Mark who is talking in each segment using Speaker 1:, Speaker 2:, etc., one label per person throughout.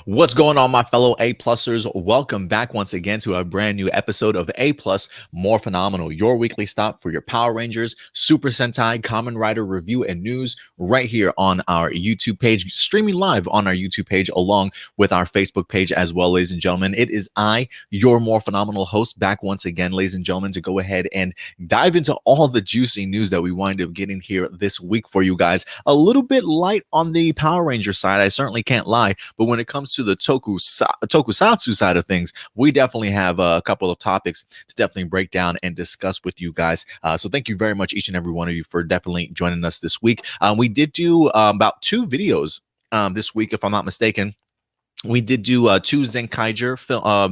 Speaker 1: What's going on, my fellow A-Plusers? Welcome back once again to a brand new episode of A-Plus Morphinominal, your weekly stop for your Power Rangers, Super Sentai, Kamen Rider review and news right here on our YouTube page, streaming live on our YouTube page along with our Facebook page as well, ladies and gentlemen. It is I, your Morphinominal host, back once again, ladies and gentlemen, to go ahead and dive into all the juicy news that we wind up getting here this week for you guys. A little bit light on the Power Ranger side, I certainly can't lie, but when it comes to the tokusatsu side of things, we definitely have a couple of topics to definitely break down and discuss with you guys. So thank you very much, each and every one of you, for definitely joining us this week. We did do about 2 videos this week, if I'm not mistaken. We did do 2 Zenkaiger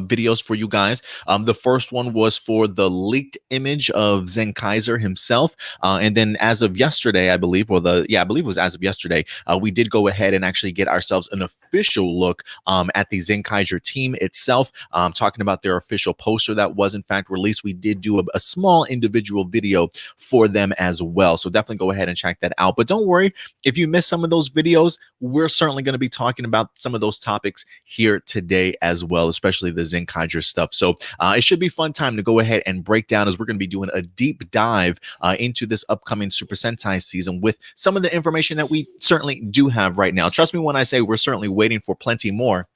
Speaker 1: videos for you guys. The first one was for the leaked image of Zenkaiger himself. And then as of yesterday, I believe, I believe it was as of yesterday, we did go ahead and actually get ourselves an official look at the Zenkaiger team itself, talking about their official poster that was in fact released. We did do a small individual video for them as well. So definitely go ahead and check that out. But don't worry, if you missed some of those videos, we're certainly going to be talking about some of those topics here today as well, especially the Zenkaiger stuff. So it should be a fun time to go ahead and break down, as we're going to be doing a deep dive into this upcoming Super Sentai season with some of the information that we certainly do have right now. Trust me when I say we're certainly waiting for plenty more.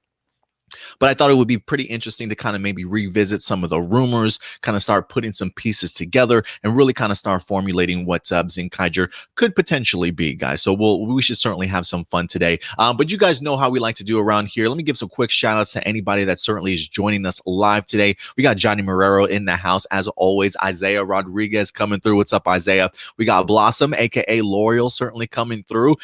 Speaker 1: But I thought it would be pretty interesting to kind of maybe revisit some of the rumors, kind of start putting some pieces together, and really kind of start formulating what Zenkaiger could potentially be, guys. So we should certainly have some fun today. But you guys know how we like to do around here. Let me give some quick shout outs to anybody that certainly is joining us live today. We got Johnny Marrero in the house, as always. Isaiah Rodriguez coming through. What's up, Isaiah? We got Blossom, aka L'Oreal, certainly coming through.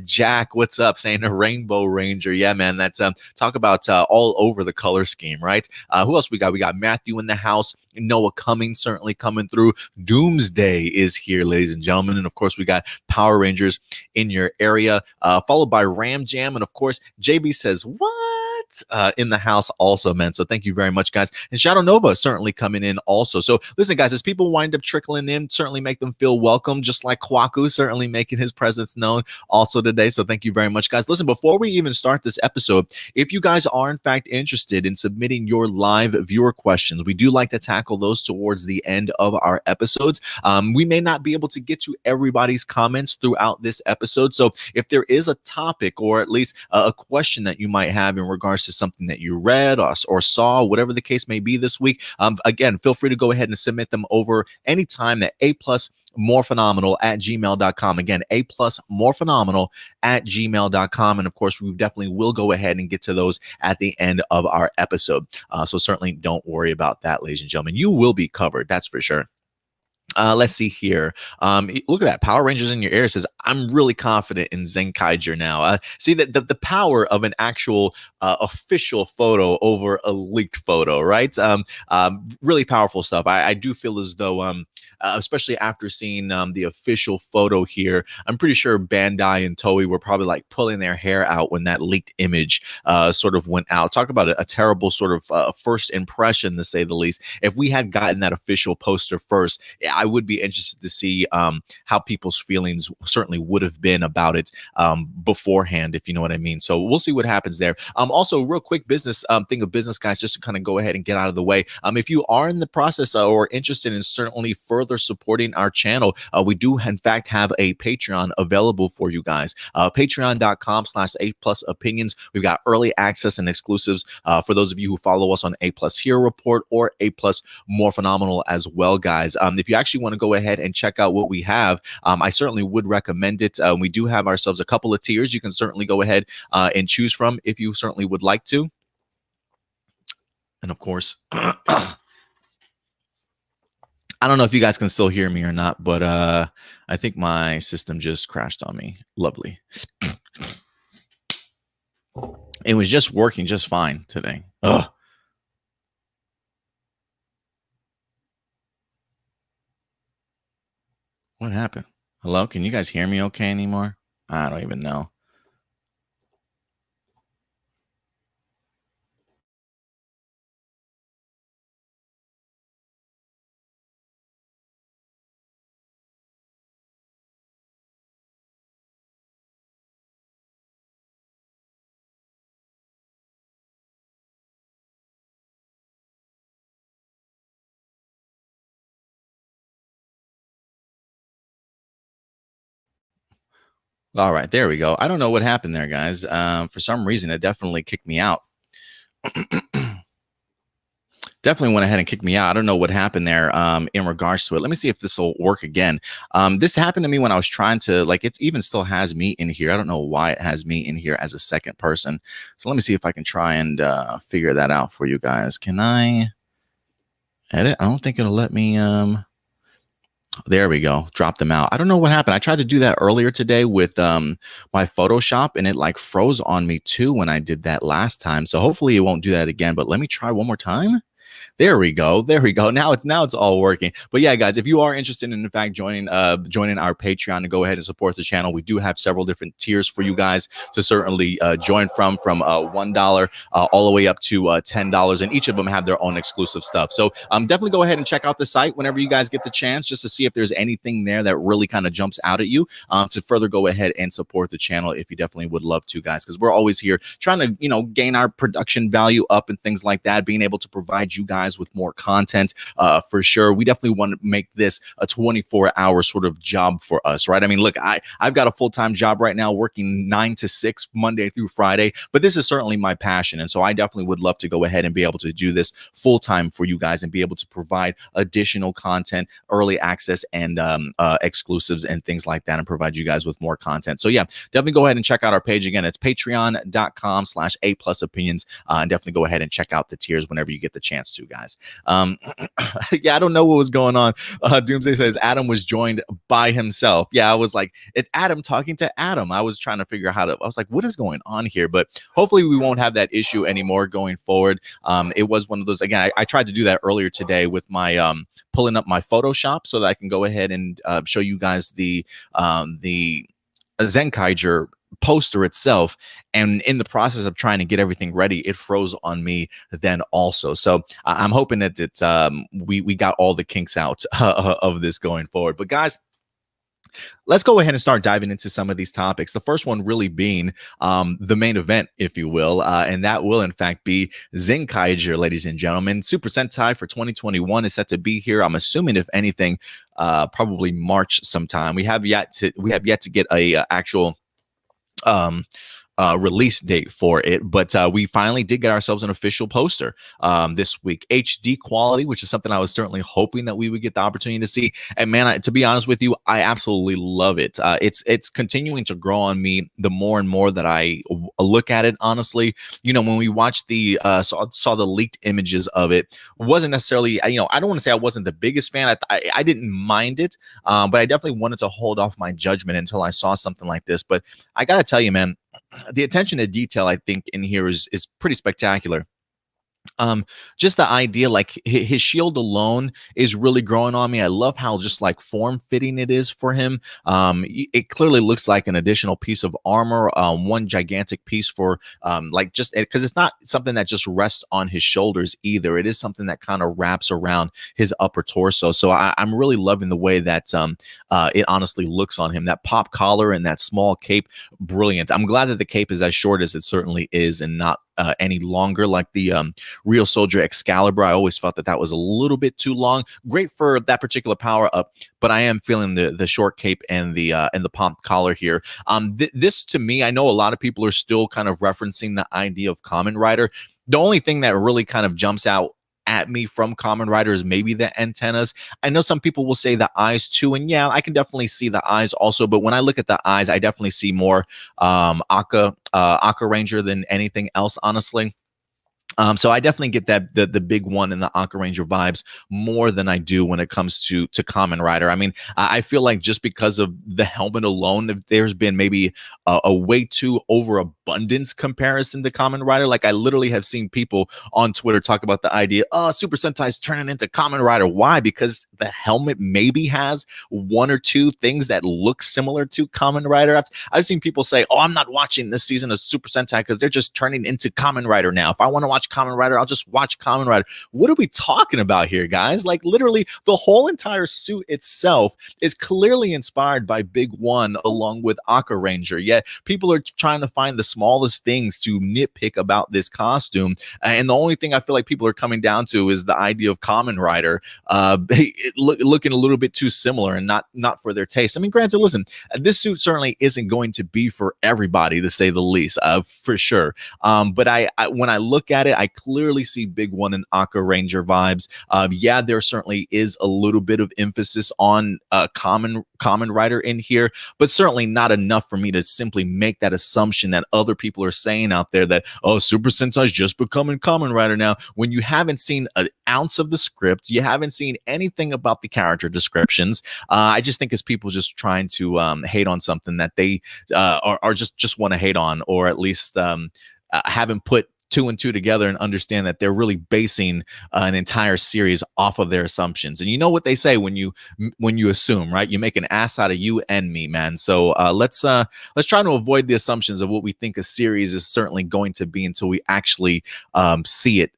Speaker 1: Jack, what's up? Saying a Rainbow Ranger. Yeah, man, that's talk about all over the color scheme, right? Who else we got? We got Matthew in the house. Noah Cummings certainly coming through. Doomsday is here, ladies and gentlemen. And of course, we got Power Rangers in your area, followed by Ram Jam. And of course, JB says, what? In the house also, man. So thank you very much, guys. And Shadow Nova certainly coming in also. So listen, guys, as people wind up trickling in, certainly make them feel welcome, just like Kwaku certainly making his presence known also today. So thank you very much, guys. Listen, before we even start this episode, if you guys are in fact interested in submitting your live viewer questions, we do like to tackle those towards the end of our episodes. We may not be able to get to everybody's comments throughout this episode. So if there is a topic or at least a question that you might have in regards to something that you read or saw, whatever the case may be this week, again, feel free to go ahead and submit them over anytime at aplusmorphinominal@gmail.com. Again, aplusmorphinominal@gmail.com. And of course, we definitely will go ahead and get to those at the end of our episode. So certainly don't worry about that, ladies and gentlemen. You will be covered, that's for sure. Let's see here. Look at that. Power Rangers in your ear says, I'm really confident in Zenkaiger now. See that the power of an actual official photo over a leaked photo, right? Really powerful stuff. I do feel as though, especially after seeing the official photo here, I'm pretty sure Bandai and Toei were probably like pulling their hair out when that leaked image sort of went out. Talk about a terrible sort of first impression, to say the least. If we had gotten that official poster first, I would be interested to see how people's feelings certainly would have been about it beforehand, if you know what I mean. So we'll see what happens there. Also, real quick thing of business, guys, just to kind of go ahead and get out of the way. If you are in the process or interested in certainly further supporting our channel, we do in fact have a Patreon available for you guys. Patreon.com/A+opinions. We've got early access and exclusives for those of you who follow us on A+ Hero Report or A+ Morphinominal as well, guys. If you actually want to go ahead and check out what we have, I certainly would recommend it. We do have ourselves a couple of tiers you can certainly go ahead and choose from if you certainly would like to. And of course, I don't know if you guys can still hear me or not, but I think my system just crashed on me. Lovely. It was just working just fine today. Ugh. What happened? Hello? Can you guys hear me okay anymore? I don't even know. All right, there we go. I don't know what happened there, guys. For some reason, it definitely kicked me out. Definitely went ahead and kicked me out. I don't know what happened there in regards to it. Let me see if this will work again. This happened to me when I was trying to, like, it even still has me in here. I don't know why it has me in here as a second person. So let me see if I can try and figure that out for you guys. Can I edit? I don't think it'll let me. There we go. Drop them out. I don't know what happened. I tried to do that earlier today with my Photoshop, and it like froze on me too when I did that last time. So hopefully it won't do that again. But let me try one more time. There we go. There we go. Now it's all working. But yeah, guys, if you are interested in fact joining our Patreon and go ahead and support the channel, we do have several different tiers for you guys to certainly join from $1 all the way up to $10, and each of them have their own exclusive stuff. So definitely go ahead and check out the site whenever you guys get the chance, just to see if there's anything there that really kind of jumps out at you to further go ahead and support the channel if you definitely would love to, guys, because we're always here trying to gain our production value up and things like that, being able to provide you guys with more content for sure. We definitely want to make this a 24-hour sort of job for us, right? I mean, look, I've got a full-time job right now working 9 to 6 Monday through Friday, but this is certainly my passion, and so I definitely would love to go ahead and be able to do this full-time for you guys and be able to provide additional content, early access, and exclusives and things like that, and provide you guys with more content. So yeah, definitely go ahead and check out our page. Again, it's patreon.com/A+opinions, and definitely go ahead and check out the tiers whenever you get the chance to, guys. Yeah, I don't know what was going on. Doomsday says Adam was joined by himself. Yeah, I was like, it's Adam talking to Adam. I was trying to figure out I was like, what is going on here? But hopefully we won't have that issue anymore going forward. It was one of those, again, I tried to do that earlier today with my pulling up my Photoshop so that I can go ahead and show you guys the Zenkaiger poster itself, and in the process of trying to get everything ready, it froze on me then also. So I'm hoping that it's we got all the kinks out of this going forward. But guys, let's go ahead and start diving into some of these topics. The first one really being the main event, if you will, and that will in fact be Zenkaiger, ladies and gentlemen. Super Sentai for 2021 is set to be here. I'm assuming, if anything, probably March sometime. We have yet to get a actual release date for it, but we finally did get ourselves an official poster this week. HD quality, which is something I was certainly hoping that we would get the opportunity to see. And man, to be honest with you, I absolutely love it. It's continuing to grow on me the more and more that I look at it. Honestly, when we watched the saw the leaked images of it, wasn't necessarily, I don't want to say I wasn't the biggest fan. I didn't mind it, but I definitely wanted to hold off my judgment until I saw something like this. But I gotta tell you, man, the attention to detail I think in here is pretty spectacular. Just the idea, like his shield alone is really growing on me. I love how just like form fitting it is for him. It clearly looks like an additional piece of armor, one gigantic piece for like, just because it's not something that just rests on his shoulders either. It is something that kind of wraps around his upper torso. So I'm really loving the way that it honestly looks on him. That pop collar and that small cape, brilliant. I'm glad that the cape is as short as it certainly is and not any longer like the Real Soldier Excalibur. I always felt that was a little bit too long. Great for that particular power up, but I am feeling the short cape and the pop collar here. This to me, I know a lot of people are still kind of referencing the idea of Kamen Rider. The only thing that really kind of jumps out at me from Kamen Rider is maybe the antennas. I know some people will say the eyes too, and yeah, I can definitely see the eyes also, but when I look at the eyes, I definitely see more Aka Ranger than anything else, honestly. So I definitely get that the big one and the Anka Ranger vibes more than I do when it comes to Kamen Rider. I mean, I feel like just because of the helmet alone, there's been maybe a way too overabundance comparison to Kamen Rider. Like I literally have seen people on Twitter talk about the idea, oh, Super Sentai's turning into Kamen Rider. Why? Because the helmet maybe has one or two things that look similar to Kamen Rider. I've seen people say, oh, I'm not watching this season of Super Sentai because they're just turning into Kamen Rider now. If I want to watch Kamen Rider, I'll just watch Kamen Rider. What are we talking about here, guys? Like literally the whole entire suit itself is clearly inspired by Big One along with Aka Ranger. Yet people are trying to find the smallest things to nitpick about this costume. And the only thing I feel like people are coming down to is the idea of Kamen Rider looking a little bit too similar and not for their taste. I mean, granted, listen, this suit certainly isn't going to be for everybody, to say the least, for sure. But I when I look at it, I clearly see Big One and Aqua Ranger vibes. Yeah, there certainly is a little bit of emphasis on Kamen Rider in here, but certainly not enough for me to simply make that assumption that other people are saying out there that, oh, Super Sentai's just becoming Kamen Rider now, when you haven't seen an ounce of the script, you haven't seen anything about the character descriptions. I just think it's people just trying to hate on something that they are just want to hate on, or at least haven't put two and two together and understand that they're really basing an entire series off of their assumptions. And you know what they say when you assume, right? You make an ass out of you and me, man. So let's try to avoid the assumptions of what we think a series is certainly going to be until we actually see it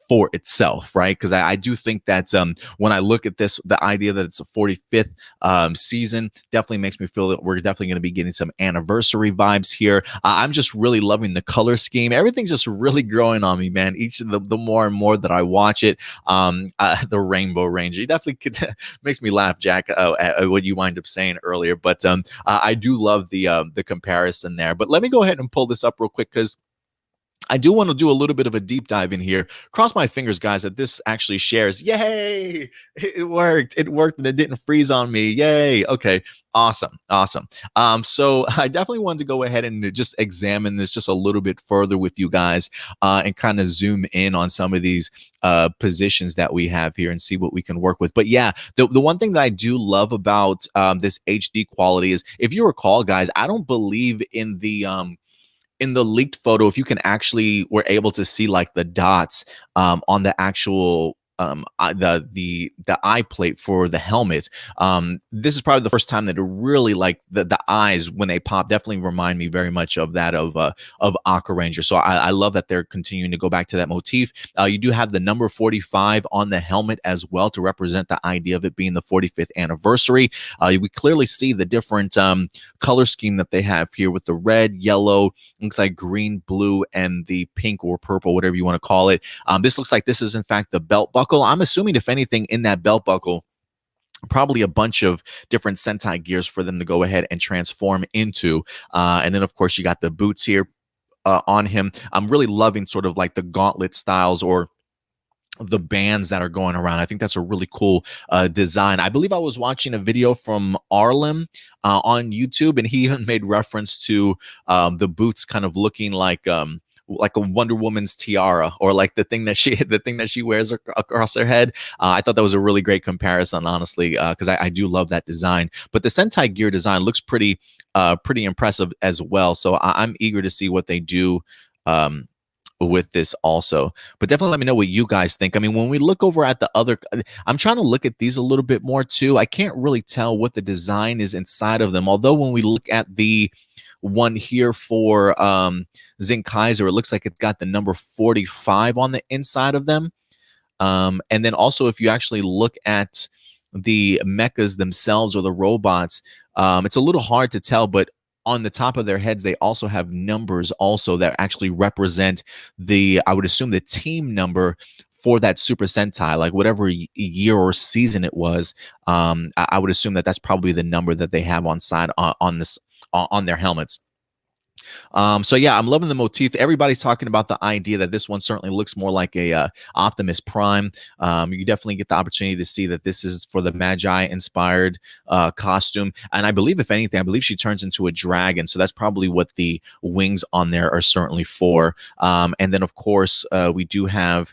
Speaker 1: for itself, right? Because I do think that when I look at this, the idea that it's a 45th season definitely makes me feel that we're definitely going to be getting some anniversary vibes here. I'm just really loving the color scheme. Everything's just really growing on me, man. Each of the more and more that I watch it, the Rainbow Ranger, it definitely makes me laugh, Jack, at what you wind up saying earlier. But I do love the comparison there. But let me go ahead and pull this up real quick, because I do want to do a little bit of a deep dive in here. Cross my fingers, guys, that this actually shares. Yay! It worked. It worked, and it didn't freeze on me. Yay! Okay, awesome. So I definitely wanted to go ahead and just examine this just a little bit further with you guys, and kind of zoom in on some of these positions that we have here and see what we can work with. But yeah, the one thing that I do love about this HD quality is, if you recall, guys, I don't believe in the leaked photo, if you can actually were able to see like the dots on the actual the eye plate for the helmet. This is probably the first time that it really, like, the eyes when they pop definitely remind me very much of that of Aqua Ranger. So I love that they're continuing to go back to that motif. You do have the number 45 on the helmet as well to represent the idea of it being the 45th anniversary. We clearly see the different color scheme that they have here with the red, yellow, looks like green, blue, and the pink or purple, whatever you want to call it. This looks like this is in fact the belt buckle. I'm assuming, if anything, in that belt buckle, probably a bunch of different Sentai gears for them to go ahead and transform into. And then, of course, you got the boots here on him. I'm really loving sort of like the gauntlet styles, or the bands that are going around. I think that's a really cool design. I believe I was watching a video from Arlen on YouTube, and he even made reference to the boots kind of looking like a Wonder Woman's tiara, or like the thing that she wears across her head. I thought that was a really great comparison, honestly, because I do love that design. But the Sentai gear design looks pretty impressive as well. So I'm eager to see what they do with this also. But definitely let me know what you guys think. I mean, when we look over at the other, I'm trying to look at these a little bit more too. I can't really tell what the design is inside of them. Although when we look at the one here for Zenkaiger, it looks like it's got the number 45 on the inside of them. And then also, if you actually look at the mechas themselves, or the robots, it's a little hard to tell, but on the top of their heads, they also have numbers also that actually represent I would assume, the team number for that Super Sentai, like whatever year or season it was. I would assume that that's probably the number that they have on their helmets. So yeah, I'm loving the motif. Everybody's talking about the idea that this one certainly looks more like a Optimus Prime. You definitely get the opportunity to see that this is for the Magi inspired costume. And I believe, if anything, I believe she turns into a dragon. So that's probably what the wings on there are certainly for. And then, of course, we do have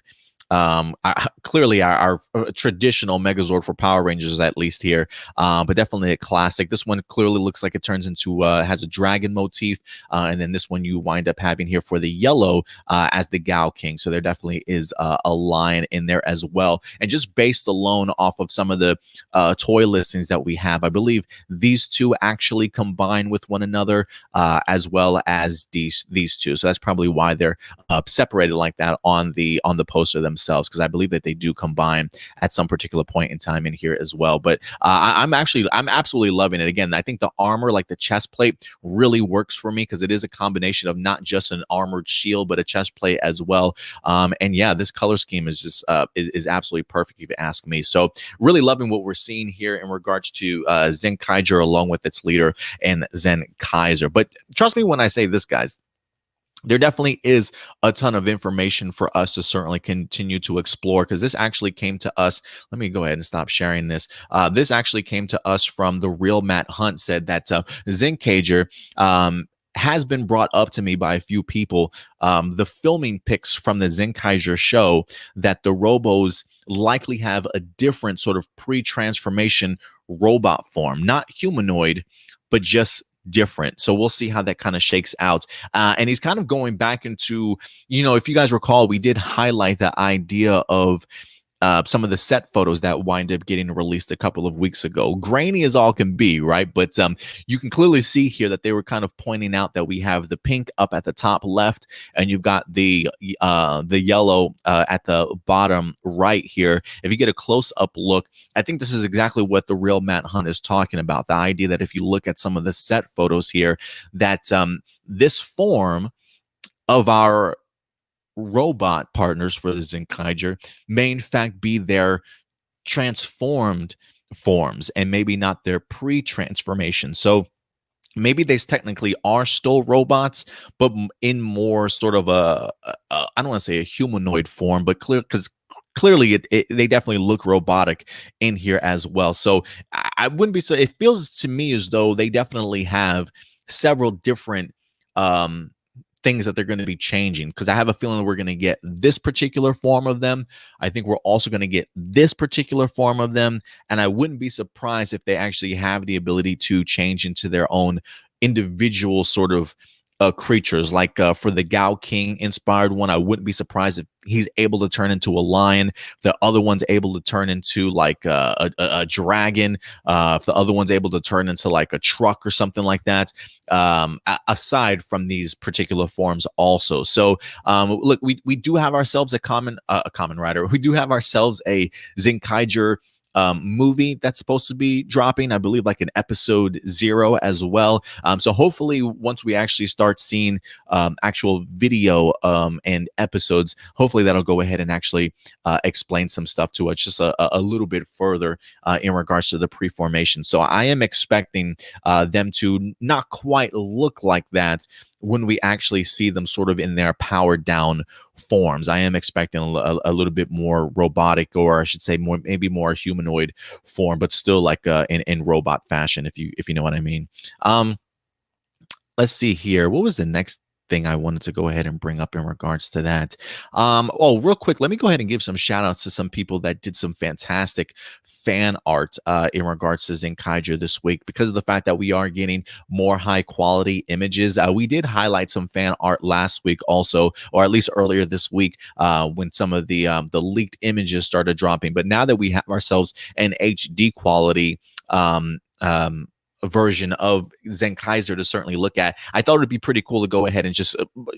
Speaker 1: clearly our traditional Megazord for Power Rangers, at least here, but definitely a classic. This one clearly looks like it turns into has a dragon motif, and then this one you wind up having here for the yellow as the Gao King. So there definitely is a lion in there as well. And just based alone off of some of the toy listings that we have, I believe these two actually combine with one another, as well as these two. So that's probably why they're separated like that on the poster themselves. themselves, because I believe that they do combine at some particular point in time in here as well. But I'm absolutely loving it. Again, I think the armor, like the chest plate, really works for me because it is a combination of not just an armored shield but a chest plate as well. And yeah, this color scheme is just is absolutely perfect if you ask me. So really loving what we're seeing here in regards to Zenkaiger along with its leader and Zenkaiser. But trust me when I say this, guys, there definitely is a ton of information for us to certainly continue to explore, because this actually came to us. Let me go ahead and stop sharing this. This actually came to us from the real Matt Hunt. Said that Zenkaiger has been brought up to me by a few people. The filming pics from the Zenkaiger show that the robos likely have a different sort of pre-transformation robot form, not humanoid, but just different. So we'll see how that kind of shakes out. And he's kind of going back into, if you guys recall, we did highlight the idea of some of the set photos that wind up getting released a couple of weeks ago. Grainy as all can be, right? But you can clearly see here that they were kind of pointing out that we have the pink up at the top left, and you've got the yellow at the bottom right here. If you get a close-up look, I think this is exactly what the real Matt Hunt is talking about. The idea that if you look at some of the set photos here, that this form of our robot partners for the Zenkaiger may in fact be their transformed forms and maybe not their pre-transformation. So maybe they technically are still robots, but in more sort of I don't want to say a humanoid form, but clearly they definitely look robotic in here as well. So I wouldn't be so. It feels to me as though they definitely have several different things that they're going to be changing, because I have a feeling that we're going to get this particular form of them. I think we're also going to get this particular form of them, and I wouldn't be surprised if they actually have the ability to change into their own individual sort of creatures. Like for the Gao King inspired one, I wouldn't be surprised if he's able to turn into a lion. If the other one's able to turn into like a dragon, if the other one's able to turn into like a truck or something like that, aside from these particular forms also. So look, we do have ourselves a Kamen Rider. We do have ourselves a Zenkaiger movie that's supposed to be dropping, I believe, like an episode 0 as well. So hopefully once we actually start seeing actual video and episodes, hopefully that'll go ahead and actually explain some stuff to us just a little bit further in regards to the preformation. So I am expecting them to not quite look like that when we actually see them sort of in their powered down forms. I am expecting a little bit more robotic, or I should say maybe more humanoid form, but still like in robot fashion, if you know what I mean. Let's see here. What was the next thing I wanted to go ahead and bring up in regards to that? Oh, real quick, let me go ahead and give some shout outs to some people that did some fantastic fan art in regards to Zenkaiger this week, because of the fact that we are getting more high quality images. We did highlight some fan art last week also, or at least earlier this week, when some of the leaked images started dropping. But now that we have ourselves an HD quality version of Zenkaiger to certainly look at, I thought it'd be pretty cool to go ahead and just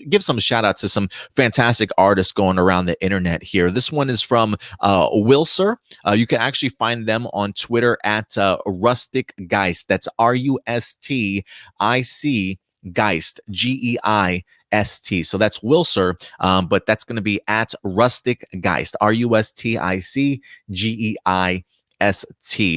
Speaker 1: give some shout outs to some fantastic artists going around the internet here. This one is from VIERWER. You can actually find them on Twitter at Rustic Geist. That's RUSTIC Geist, GEIST. So that's VIERWER, but that's going to be at Rustic Geist, RUSTIC GEIST.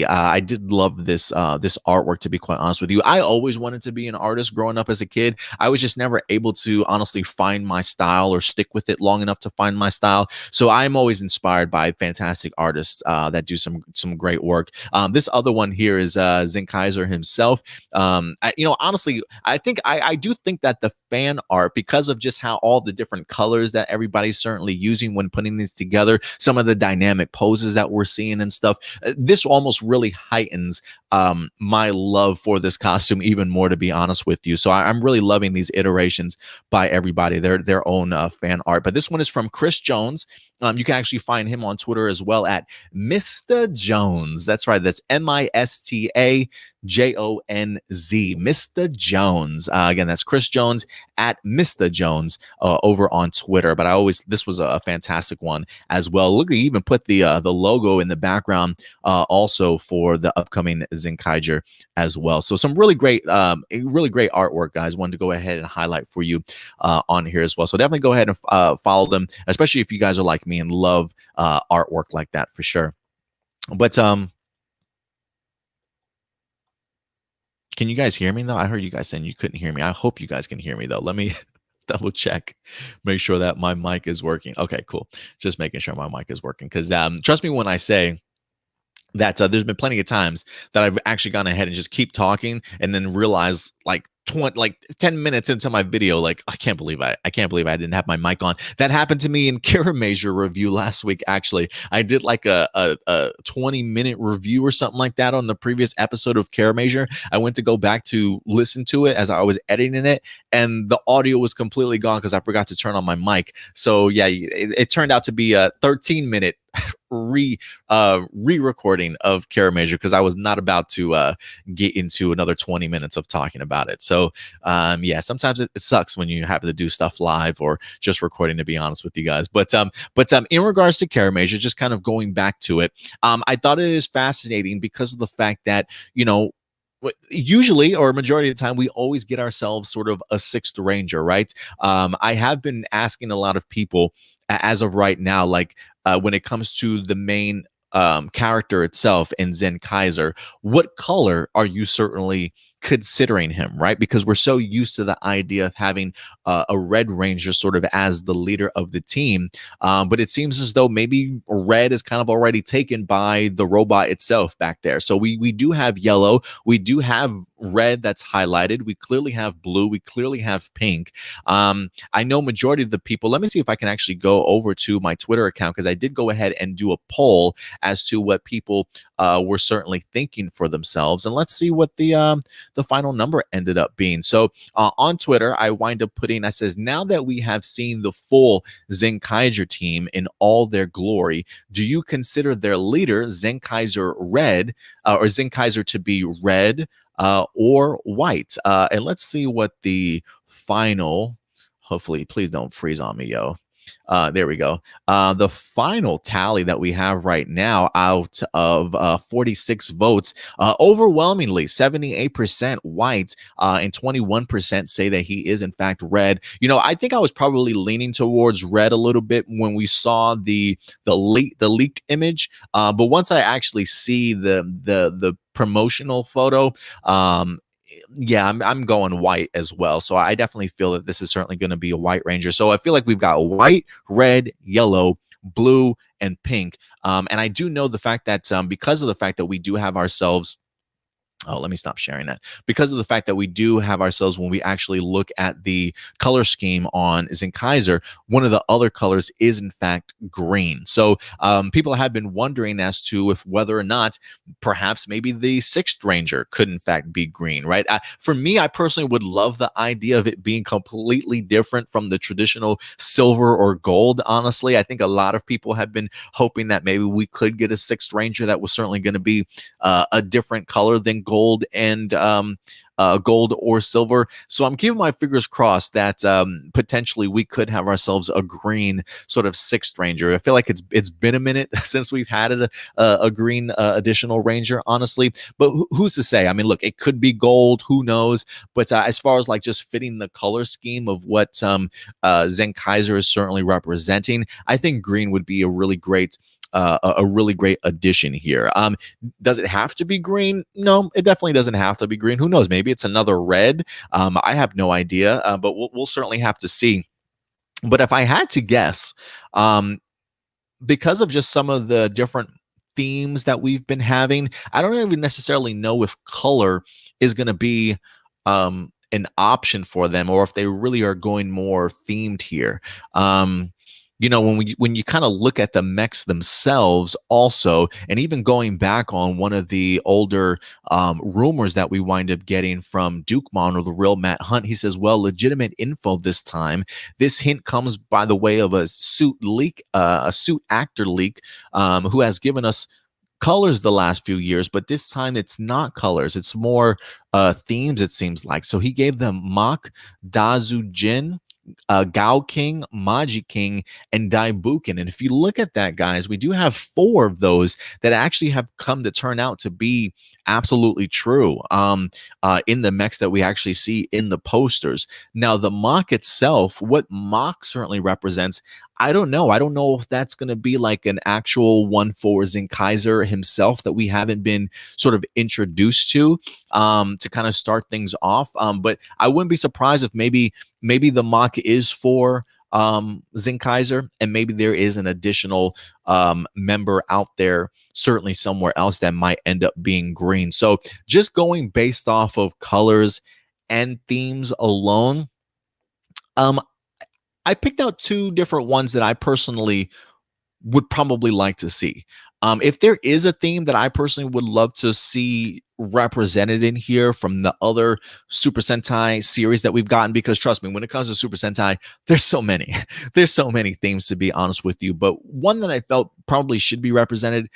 Speaker 1: I did love this this artwork, to be quite honest with you. I always wanted to be an artist growing up as a kid. I was just never able to honestly find my style or stick with it long enough to find my style. So I'm always inspired by fantastic artists that do some great work. This other one here is Zenkaiger himself. Honestly, I do think that the fan art, because of just how all the different colors that everybody's certainly using when putting these together, some of the dynamic poses that we're seeing and stuff, this almost really heightens my love for this costume even more, to be honest with you. So I'm really loving these iterations by everybody, their own fan art. But this one is from Chris Jones, You can actually find him on Twitter as well at Mr. Jones. That's right. That's MistaJonz. Mr. Jones. Again, that's Chris Jones at Mr. Jones over on Twitter. But this was a fantastic one as well. Look, he even put the logo in the background also for the upcoming Zenkaiger as well. So some really great artwork, guys. Wanted to go ahead and highlight for you on here as well. So definitely go ahead and follow them, especially if you guys are like me and love artwork like that for sure. But can you guys hear me though? I heard you guys saying you couldn't hear me. I hope you guys can hear me though. Let me double check, make sure that my mic is working. Okay, cool. Just making sure my mic is working, because trust me when I say that there's been plenty of times that I've actually gone ahead and just keep talking and then realize like 10 minutes into my video, like I can't believe I didn't have my mic on. That happened to me in Kamen review last week. Actually, I did like a 20-minute review or something like that on the previous episode of Kamen. I went to go back to listen to it as I was editing it, and the audio was completely gone because I forgot to turn on my mic. So yeah, it turned out to be a 13-minute re-recording of Kamen because I was not about to get into another 20 minutes of talking about it. So yeah, sometimes it sucks when you have to do stuff live or just recording, to be honest with you guys. But in regards to Kamen, just kind of going back to it, I thought it is fascinating because of the fact that, you know, usually or majority of the time we always get ourselves sort of a sixth ranger, right? I have been asking a lot of people as of right now, like when it comes to the main character itself in Zenkaiger, what color are you certainly considering him, right? Because we're so used to the idea of having a red ranger sort of as the leader of the team, but it seems as though maybe red is kind of already taken by the robot itself back there. So we do have yellow, we do have red that's highlighted, we clearly have blue, we clearly have pink. I know majority of the people, let me see if I can actually go over to my Twitter account, because I did go ahead and do a poll as to what people were certainly thinking for themselves, and let's see what the final number ended up being. So on Twitter, I wind up putting, I says, now that we have seen the full Zenkaiger team in all their glory, do you consider their leader Zenkaiger red or Zenkaiger to be red or white? And let's see what the final, hopefully, please don't freeze on me, yo. There we go. The final tally that we have right now out of 46 votes, overwhelmingly 78% white and 21% say that he is in fact red. You know, I think I was probably leaning towards red a little bit when we saw the leaked image, but once I actually see the promotional photo, yeah, I'm going white as well. So I definitely feel that this is certainly going to be a white ranger. So I feel like we've got white, red, yellow, blue, and pink. And I do know the fact that because of the fact that we do have ourselves, oh, let me stop sharing that. Because of the fact that we do have ourselves, when we actually look at the color scheme on Zenkaiger, one of the other colors is in fact green. So people have been wondering as to if whether or not perhaps maybe the sixth ranger could in fact be green, right? For me, I personally would love the idea of it being completely different from the traditional silver or gold. Honestly, I think a lot of people have been hoping that maybe we could get a sixth ranger that was certainly going to be a different color than gold and gold or silver. So I'm keeping my fingers crossed that potentially we could have ourselves a green sort of sixth ranger. I feel like it's been a minute since we've had a green additional ranger, honestly. But who's to say? I mean, look, it could be gold. Who knows? But as far as like just fitting the color scheme of what Zenkaiger is certainly representing, I think green would be a really great addition here. Does it have to be green? No, it definitely doesn't have to be green. Who knows? Maybe it's another red. I have no idea, but we'll certainly have to see. But if I had to guess, because of just some of the different themes that we've been having, I don't even necessarily know if color is going to be an option for them, or if they really are going more themed here. when you kind of look at the mechs themselves also, and even going back on one of the older rumors that we wind up getting from Dukemon or the real Matt Hunt, he says, well, legitimate info this time. This hint comes by the way of a suit leak, a suit actor leak, who has given us colors the last few years, but this time it's not colors, it's more themes, it seems like. So he gave them Mach, Dazu Jin, Gao King, Maji King, and Daibukin. And if you look at that, guys, we do have 4 of those that actually have come to turn out to be absolutely true in the mechs that we actually see in the posters. Now, the Mach itself, what Mach certainly represents, I don't know. I don't know if that's going to be like an actual one for Zenkaiger himself that we haven't been sort of introduced to kind of start things off. But I wouldn't be surprised if maybe the Mach is for Zenkaiger, and maybe there is an additional member out there, certainly somewhere else, that might end up being green. So just going based off of colors and themes alone, I picked out 2 different ones that I personally would probably like to see. If there is a theme that I personally would love to see represented in here from the other Super Sentai series that we've gotten, because trust me, when it comes to Super Sentai, there's so many. There's so many themes, to be honest with you. But one that I felt probably should be represented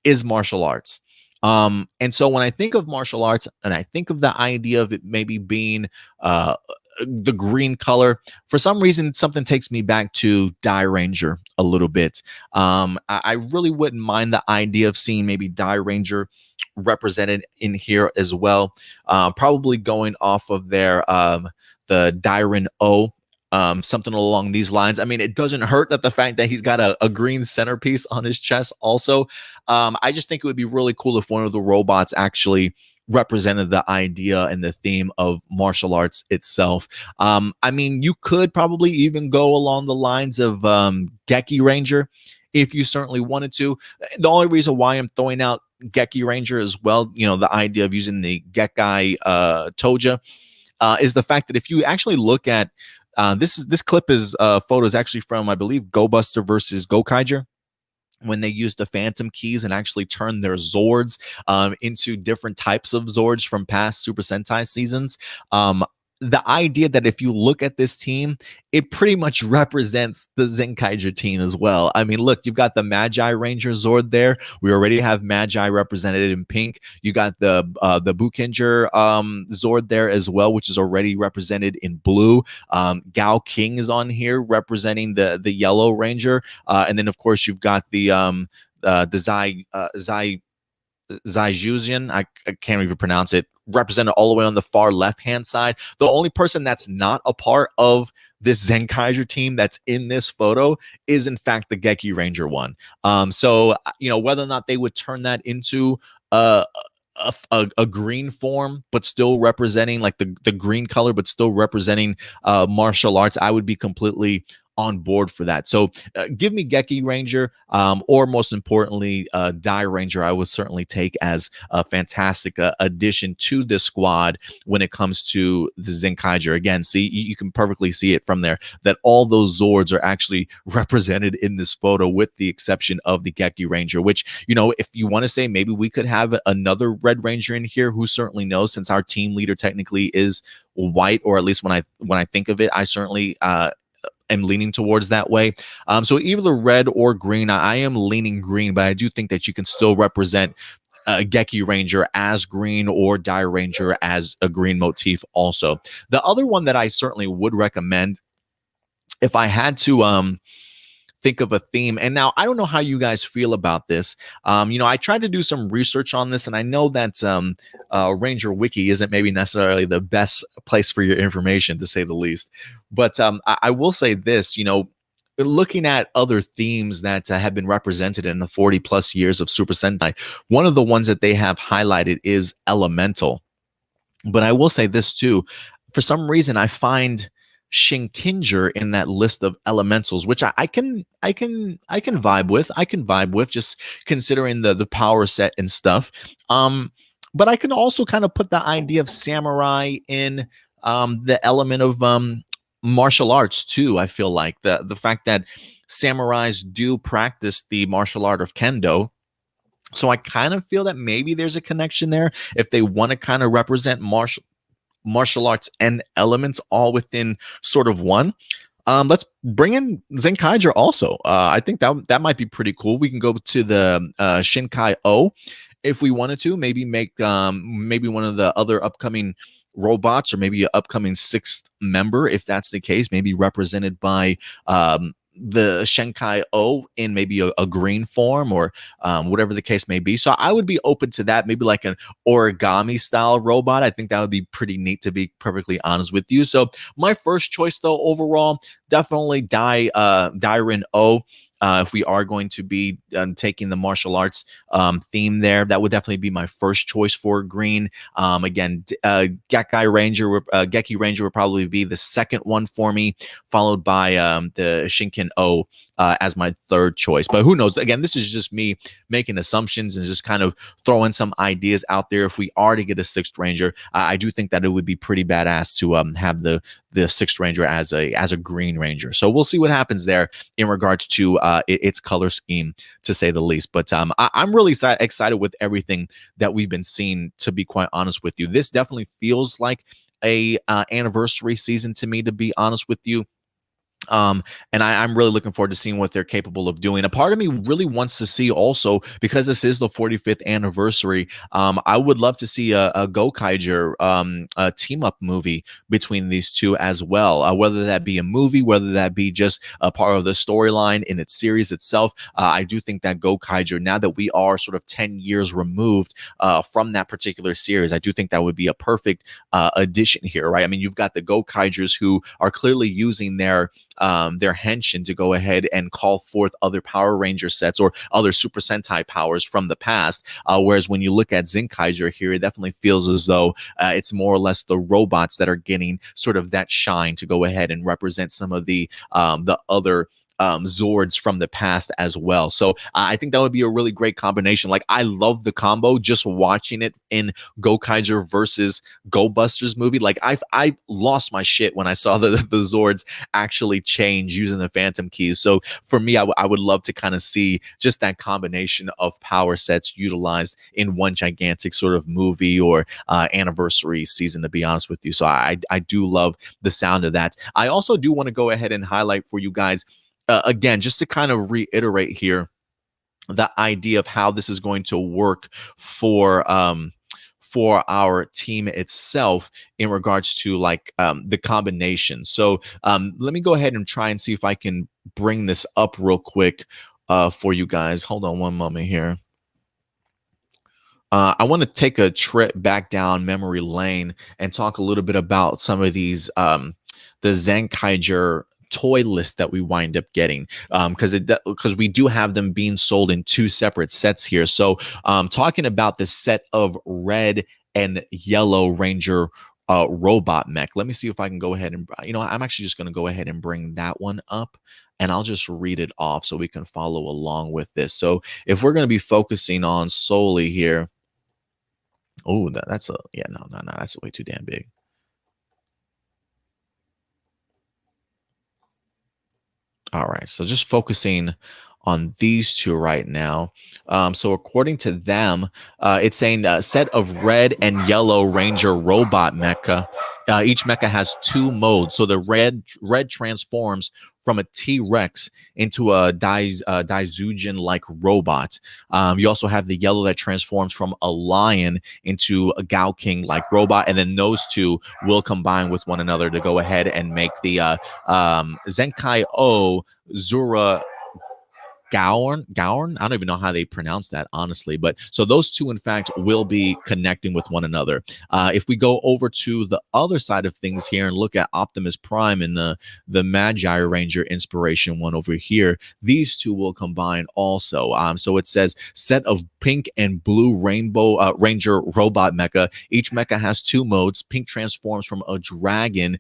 Speaker 1: is martial arts. And so when I think of martial arts and I think of the idea of it maybe being the green color, for some reason something takes me back to Die Ranger a little bit. I really wouldn't mind the idea of seeing maybe Die Ranger represented in here as well, probably going off of their the Dairen O, something along these lines. I mean, it doesn't hurt that the fact that he's got a green centerpiece on his chest also. I just think it would be really cool if one of the robots actually represented the idea and the theme of martial arts itself. I mean, you could probably even go along the lines of Geki Ranger if you certainly wanted to. The only reason why I'm throwing out Geki Ranger as well, the idea of using the Gekai Toja, is the fact that if you actually look at this clip is photos actually from, I believe, Go Buster versus Gokaiger, when they used the phantom keys and actually turned their Zords into different types of Zords from past Super Sentai seasons. The idea that if you look at this team, it pretty much represents the Zenkaiger team as well. I mean, look, you've got the Magi Ranger Zord there. We already have Magi represented in pink. You got the Bukinger Zord there as well, which is already represented in blue. Gao King is on here representing the Yellow Ranger, and then of course you've got the Zaijuzian, I can't even pronounce it, represented all the way on the far left-hand side. The only person that's not a part of this Zenkaiger team that's in this photo is, in fact, the Geki Ranger one. So, whether or not they would turn that into a green form, but still representing like the green color, but still representing martial arts, I would be completely on board for that. So give me Geki Ranger, or most importantly, Die Ranger. I would certainly take as a fantastic addition to this squad when it comes to the Zenkaiger. Again, see, you can perfectly see it from there that all those Zords are actually represented in this photo, with the exception of the Geki Ranger, which, if you want to say maybe we could have another Red Ranger in here, who certainly knows, since our team leader technically is white, or at least when I think of it, I certainly am leaning towards that way. So either red or green. I am leaning green, but I do think that you can still represent Geki Ranger as green, or Die Ranger as a green motif also. The other one that I certainly would recommend, if I had to think of a theme, and now I don't know how you guys feel about this. I tried to do some research on this, and I know that Ranger Wiki isn't maybe necessarily the best place for your information, to say the least. But I will say this, looking at other themes that have been represented in the 40 plus years of Super Sentai, one of the ones that they have highlighted is Elemental. But I will say this too, for some reason I find Shinkinger in that list of elementals, which I can vibe with. I can vibe with, just considering the power set and stuff. But I can also kind of put the idea of samurai in the element of martial arts too. I feel like the fact that samurais do practice the martial art of kendo. So I kind of feel that maybe there's a connection there if they want to kind of represent martial arts and elements all within sort of one. Let's bring in Zenkaiger also. I think that might be pretty cool. We can go to the Shinkai O if we wanted to. Maybe make maybe one of the other upcoming robots, or maybe an upcoming sixth member, if that's the case. Maybe represented by the Shinkai O in maybe a green form, or whatever the case may be. So I would be open to that. Maybe like an origami style robot. I think that would be pretty neat, to be perfectly honest with you. So my first choice, though, overall, definitely Dairin O. If we are going to be taking the martial arts theme there, that would definitely be my first choice for green. Again, Geki Ranger would probably be the second one for me, followed by the Shinken O as my third choice. But who knows? Again, this is just me making assumptions and just kind of throwing some ideas out there. If we are to get a sixth ranger, I do think that it would be pretty badass to have the sixth ranger as a green ranger. So we'll see what happens there in regards to its color scheme, to say the least. But I'm really excited with everything that we've been seeing, to be quite honest with you. This definitely feels like a anniversary season to me, to be honest with you. And I'm really looking forward to seeing what they're capable of doing. A part of me really wants to see also, because this is the 45th anniversary, I would love to see a Gokaiger a team-up movie between these two as well, whether that be a movie, whether that be just a part of the storyline in its series itself. I do think that Gokaiger, now that we are sort of 10 years removed from that particular series, I do think that would be a perfect addition here, right? I mean, you've got the Gokaigers who are clearly using their henshin to go ahead and call forth other Power Ranger sets or other Super Sentai powers from the past. Whereas when you look at Zenkaiger here, it definitely feels as though it's more or less the robots that are getting sort of that shine to go ahead and represent some of the other Zords from the past as well. So I think that would be a really great combination. Like, I love the combo, just watching it in Gokaiger versus Go Busters movie. Like, I lost my shit when I saw the Zords actually change using the Phantom Keys. So for me, I would love to kind of see just that combination of power sets utilized in one gigantic sort of movie or anniversary season, to be honest with you. So I do love the sound of that. I also do want to go ahead and highlight for you guys, again, just to kind of reiterate here, the idea of how this is going to work for our team itself in regards to like the combination. So let me go ahead and try and see if I can bring this up real quick for you guys. Hold on one moment here. I want to take a trip back down memory lane and talk a little bit about some of these the Zenkaiger toy list that we wind up getting, because we do have them being sold in two separate sets here. So talking about the set of red and yellow Ranger robot mech, let me see if I can go ahead and, I'm actually just going to go ahead and bring that one up, and I'll just read it off so we can follow along with this. So if we're going to be focusing on solely here, oh, that's that's way too damn big. All right, so just focusing on these two right now. So according to them, it's saying a set of red and yellow Ranger robot mecha. Each mecha has two modes. So the red transforms from a T-Rex into a Daizujin-like robot. You also have the yellow that transforms from a lion into a Gao King-like robot, and then those two will combine with one another to go ahead and make the Zenkai O Zura Gaorn. I don't even know how they pronounce that, honestly. But so those two, in fact, will be connecting with one another. If we go over to the other side of things here and look at Optimus Prime and the Magi Ranger inspiration one over here, these two will combine also. So it says set of pink and blue rainbow Ranger robot mecha. Each mecha has two modes. Pink transforms from a dragon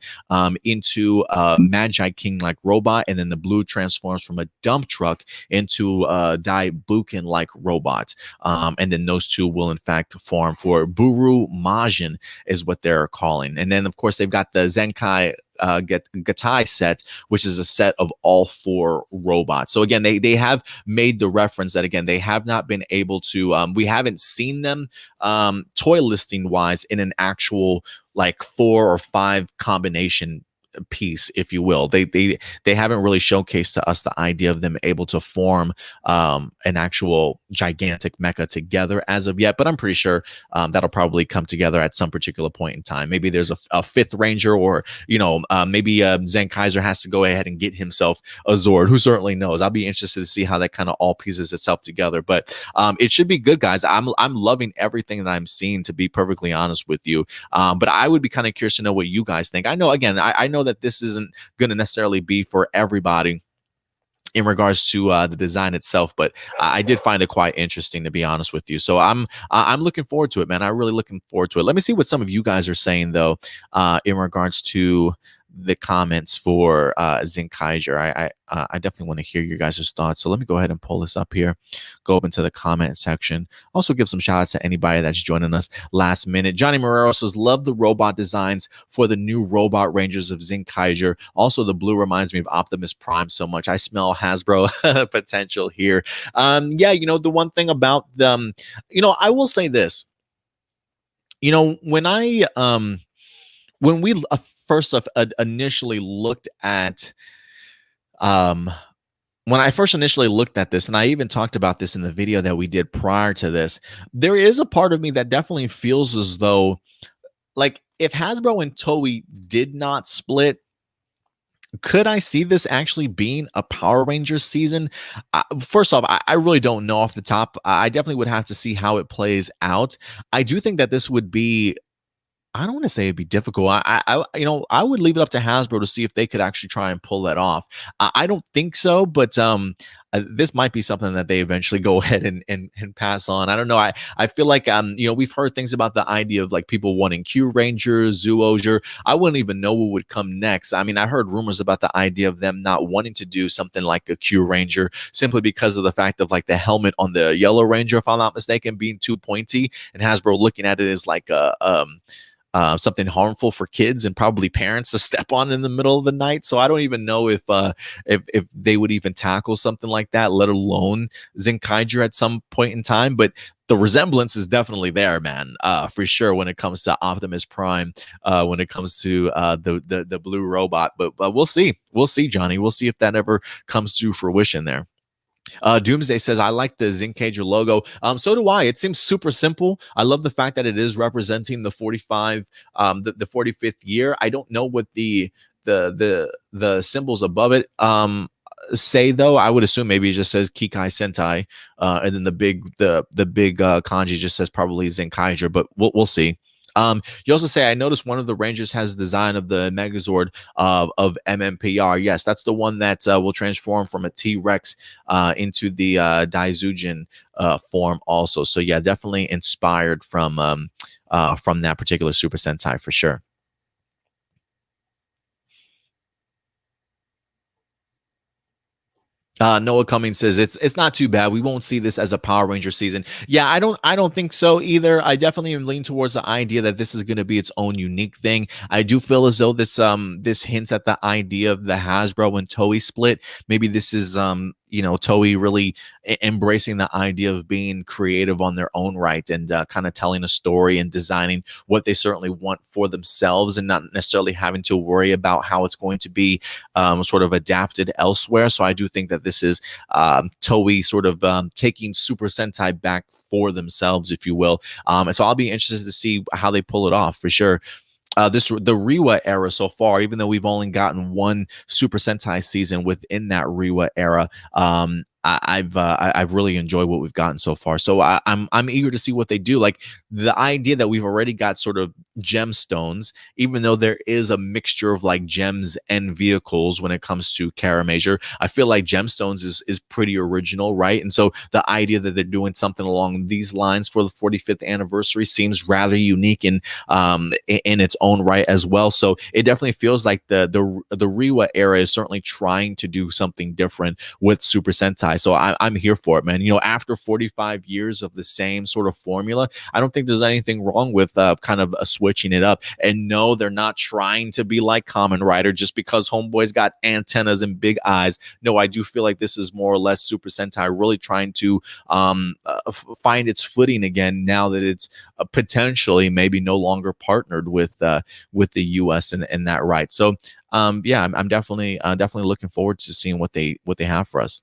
Speaker 1: into a Magi King-like robot, and then the blue transforms from a dump truck into into Daibuken-like robot. And then those two will in fact form for Buru Majin is what they're calling. And then of course they've got the Zenkai Gatai set, which is a set of all 4 robots. So again, they have made the reference that again they have not been able to we haven't seen them toy listing wise in an actual like 4 or 5 combination piece, if you will. They haven't really showcased to us the idea of them able to form an actual gigantic mecha together as of yet, but I'm pretty sure that'll probably come together at some particular point in time. Maybe there's a 5th ranger, or maybe Zenkaiger has to go ahead and get himself a Zord. Who certainly knows? I'll be interested to see how that kind of all pieces itself together, but it should be good, guys. I'm loving everything that I'm seeing, to be perfectly honest with you. But I would be kind of curious to know what you guys think. I know, again, I know that this isn't going to necessarily be for everybody in regards to the design itself, but I did find it quite interesting, to be honest with you. So I'm looking forward to it, man. I'm really looking forward to it. Let me see what some of you guys are saying though, in regards to the comments for Zenkaiger. I definitely want to hear your guys' thoughts. So let me go ahead and pull this up here, go up into the comment section. Also give some shout outs to anybody that's joining us last minute. Johnny Morero says, love the robot designs for the new robot rangers of Zenkaiger. Also, the blue reminds me of Optimus Prime so much. I smell Hasbro potential here. Yeah, the one thing about them, I will say this, when we first initially looked at when I first initially looked at this, and I even talked about this in the video that we did prior to this, there is a part of me that definitely feels as though, like, if Hasbro and Toei did not split, could I see this actually being a Power Rangers season? First off, I really don't know off the top. I definitely would have to see how it plays out. I do think that this would be, I don't want to say it'd be difficult. I would leave it up to Hasbro to see if they could actually try and pull that off. I don't think so, but this might be something that they eventually go ahead and pass on. I don't know. I feel like we've heard things about the idea of like people wanting Q Rangers, Zoologer. I wouldn't even know what would come next. I mean, I heard rumors about the idea of them not wanting to do something like a Q Ranger simply because of the fact of like the helmet on the Yellow Ranger, if I'm not mistaken, being too pointy, and Hasbro looking at it as like something harmful for kids and probably parents to step on in the middle of the night. So I don't even know if they would even tackle something like that, let alone Zenkaiger at some point in time. But the resemblance is definitely there, man, for sure, when it comes to Optimus Prime, when it comes to the blue robot. But we'll see. We'll see, Johnny. We'll see if that ever comes to fruition there. Doomsday says, I like the Zenkaiger logo. So do I. It seems super simple. I love the fact that it is representing the 45, the 45th year. I don't know what the symbols above it say though. I would assume maybe it just says Kikai Sentai, and then the big kanji just says probably Zenkaiger, but we'll see. You also say, I noticed one of the Rangers has the design of the Megazord of MMPR. Yes, that's the one that will transform from a T-Rex into the Daizujin form also. So yeah, definitely inspired from that particular Super Sentai for sure. Noah Cummings says it's not too bad. We won't see this as a Power Ranger season. Yeah, I don't think so either. I definitely lean towards the idea that this is going to be its own unique thing. I do feel as though this hints at the idea of the Hasbro and Toei split. Maybe this is Toei really embracing the idea of being creative on their own right and kind of telling a story and designing what they certainly want for themselves and not necessarily having to worry about how it's going to be sort of adapted elsewhere. So I do think that this is Toei sort of taking Super Sentai back for themselves, if you will. And so I'll be interested to see how they pull it off for sure. The Reiwa era so far, even though we've only gotten one Super Sentai season within that Reiwa era, I've really enjoyed what we've gotten so far. So I'm eager to see what they do. Like the idea that we've already got sort of gemstones, even though there is a mixture of like gems and vehicles when it comes to Karamager, I feel like gemstones is pretty original, right? And so the idea that they're doing something along these lines for the 45th anniversary seems rather unique in its own right as well. So it definitely feels like the Reiwa era is certainly trying to do something different with Super Sentai. Sentai. So I'm here for it, man. After 45 years of the same sort of formula, I don't think there's anything wrong with kind of switching it up. And no, they're not trying to be like Kamen Rider just because Homeboy's got antennas and big eyes. No, I do feel like this is more or less Super Sentai really trying to find its footing again now that it's potentially maybe no longer partnered with the U.S. and that right. So yeah, I'm definitely looking forward to seeing what they have for us.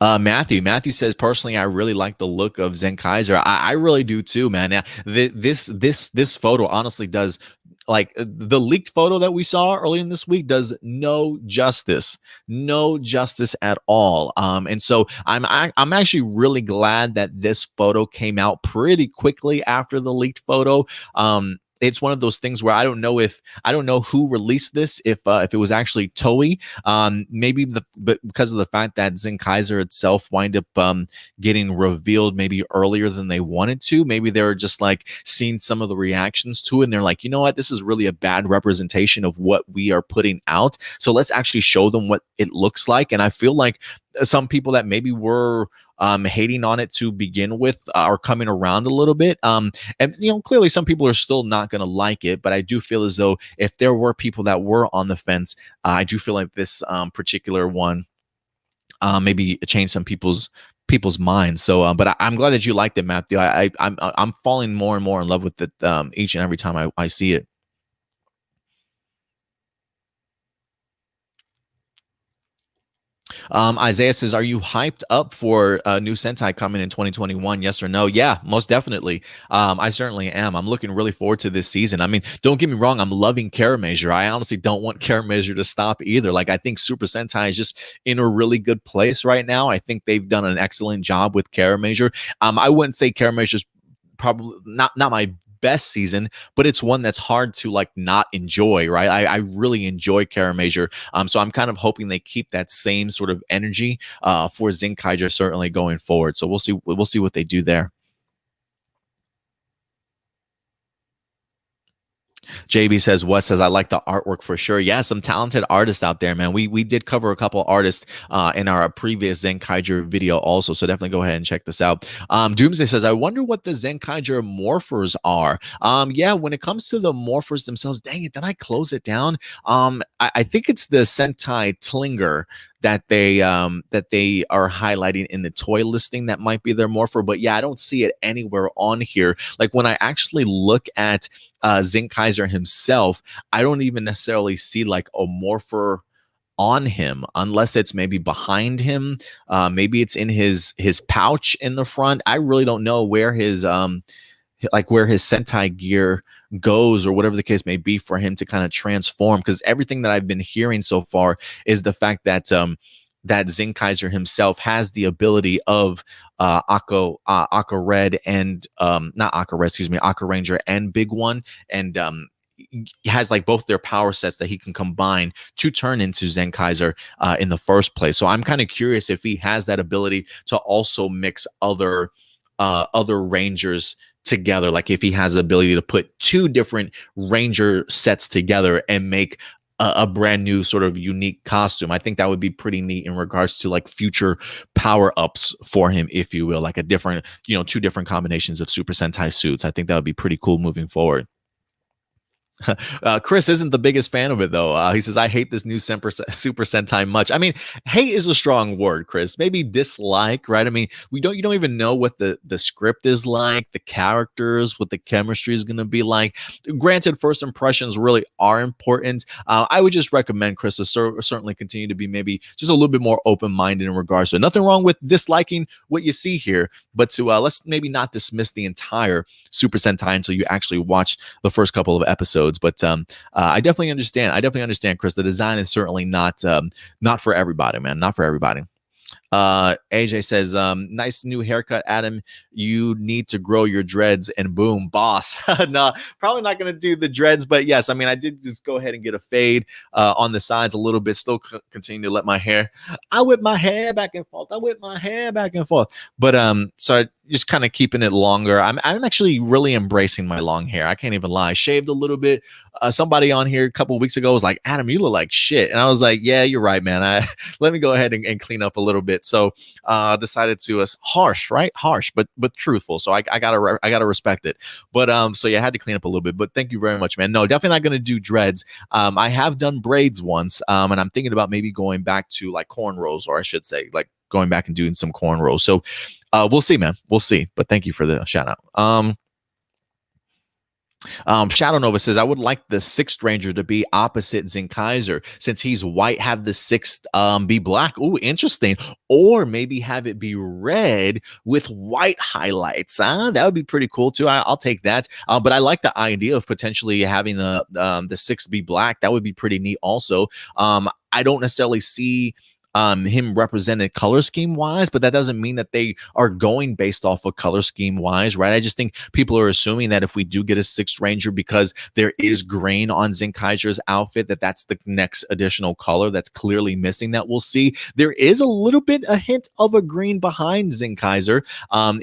Speaker 1: Matthew says, personally, I really like the look of Zenkaiser. I really do too, man. Now, this photo honestly does, like, the leaked photo that we saw earlier in this week does no justice at all. And so I'm actually really glad that this photo came out pretty quickly after the leaked photo. It's one of those things where I don't know who released this, if it was actually Toei, maybe but because of the fact that Zenkaiser itself wind up getting revealed maybe earlier than they wanted to. Maybe they were just like seeing some of the reactions to it, and they're like, you know what, this is really a bad representation of what we are putting out. So let's actually show them what it looks like. And I feel like some people that maybe were hating on it to begin with are coming around a little bit. And clearly some people are still not going to like it, but I do feel as though if there were people that were on the fence, I do feel like this particular one maybe changed some people's minds. So, but I'm glad that you liked it, Matthew. I'm falling more and more in love with it each and every time I see it. Isaiah says, are you hyped up for new Sentai coming in 2021? Yes or no? Yeah, most definitely. I certainly am. I'm looking really forward to this season. I mean, don't get me wrong, I'm loving Measure. I honestly don't want Measure to stop either. Like, I think Super Sentai is just in a really good place right now. I think they've done an excellent job with Measure. I wouldn't say Measure's probably not my best season, but it's one that's hard to like not enjoy, right? I really enjoy Measure. So I'm kind of hoping they keep that same sort of energy for Zenkaiger certainly going forward. So we'll see what they do there. JB says, Wes says, I like the artwork for sure. Yeah, some talented artists out there, man. We did cover a couple artists in our previous Zenkaiger video also, so definitely go ahead and check this out. Doomsday says, I wonder what the Zenkaiger morphers are. Yeah, when it comes to the morphers themselves, dang it, did I close it down? I think it's the Sentai Tlinger that they are highlighting in the toy listing. That might be their morpher, but yeah, I don't see it anywhere on here. Like, when I actually look at Zenkaiser himself, I don't even necessarily see like a morpher on him, unless it's maybe behind him. Maybe it's in his pouch in the front. I really don't know where his Sentai gear goes, or whatever the case may be, for him to kind of transform. Because everything that I've been hearing so far is the fact that that Zenkaiser himself has the ability of Aqua Red and not Aqua Red, excuse me, Aqua Ranger and Big One, and has like both their power sets that he can combine to turn into Zenkaiser in the first place. So I'm kind of curious if he has that ability to also mix other Rangers together, like if he has the ability to put two different Ranger sets together and make a brand new sort of unique costume. I think that would be pretty neat in regards to like future power-ups for him, if you will, like a different, two different combinations of Super Sentai suits. I think that would be pretty cool moving forward. Chris isn't the biggest fan of it, though. He says, I hate this new Super Sentai much. I mean, hate is a strong word, Chris. Maybe dislike, right? I mean, you don't even know what the script is like, the characters, what the chemistry is going to be like. Granted, first impressions really are important. I would just recommend, Chris, to certainly continue to be maybe just a little bit more open-minded in regards to it. Nothing wrong with disliking what you see here, but to let's maybe not dismiss the entire Super Sentai until you actually watch the first couple of episodes. But I definitely understand, Chris. The design is certainly not for everybody, man. Not for everybody. AJ says, nice new haircut, Adam. You need to grow your dreads, and boom, boss. No, probably not going to do the dreads, but yes, I mean, I did just go ahead and get a fade on the sides a little bit, still continue to let my hair, I whip my hair back and forth. But so just kind of keeping it longer. I'm actually really embracing my long hair. I can't even lie. I shaved a little bit somebody on here a couple of weeks ago was like, Adam, you look like shit. And I was like, yeah, you're right, man. Let me go ahead and clean up a little bit. So decided to harsh, right? Harsh, but truthful. So I gotta respect it. But so yeah, I had to clean up a little bit. But thank you very much, man. No, definitely not gonna do dreads. I have done braids once, and I'm thinking about maybe going back to like cornrows, or I should say, like going back and doing some cornrows. So we'll see, man. We'll see. But thank you for the shout out. Shadow Nova says, I would like the sixth ranger to be opposite Zenkaiger. Since he's white, have the sixth be black. Ooh, interesting. Or maybe have it be red with white highlights. That would be pretty cool too. I'll take that. But I like the idea of potentially having the sixth be black. That would be pretty neat also. I don't necessarily see him represented color scheme wise, but that doesn't mean that they are going based off of color scheme wise, right? I just think people are assuming that if we do get a sixth ranger, because there is green on Zenkaiger's outfit, that's the next additional color that's clearly missing that we'll see. There is a little bit a hint of a green behind Zenkaiger.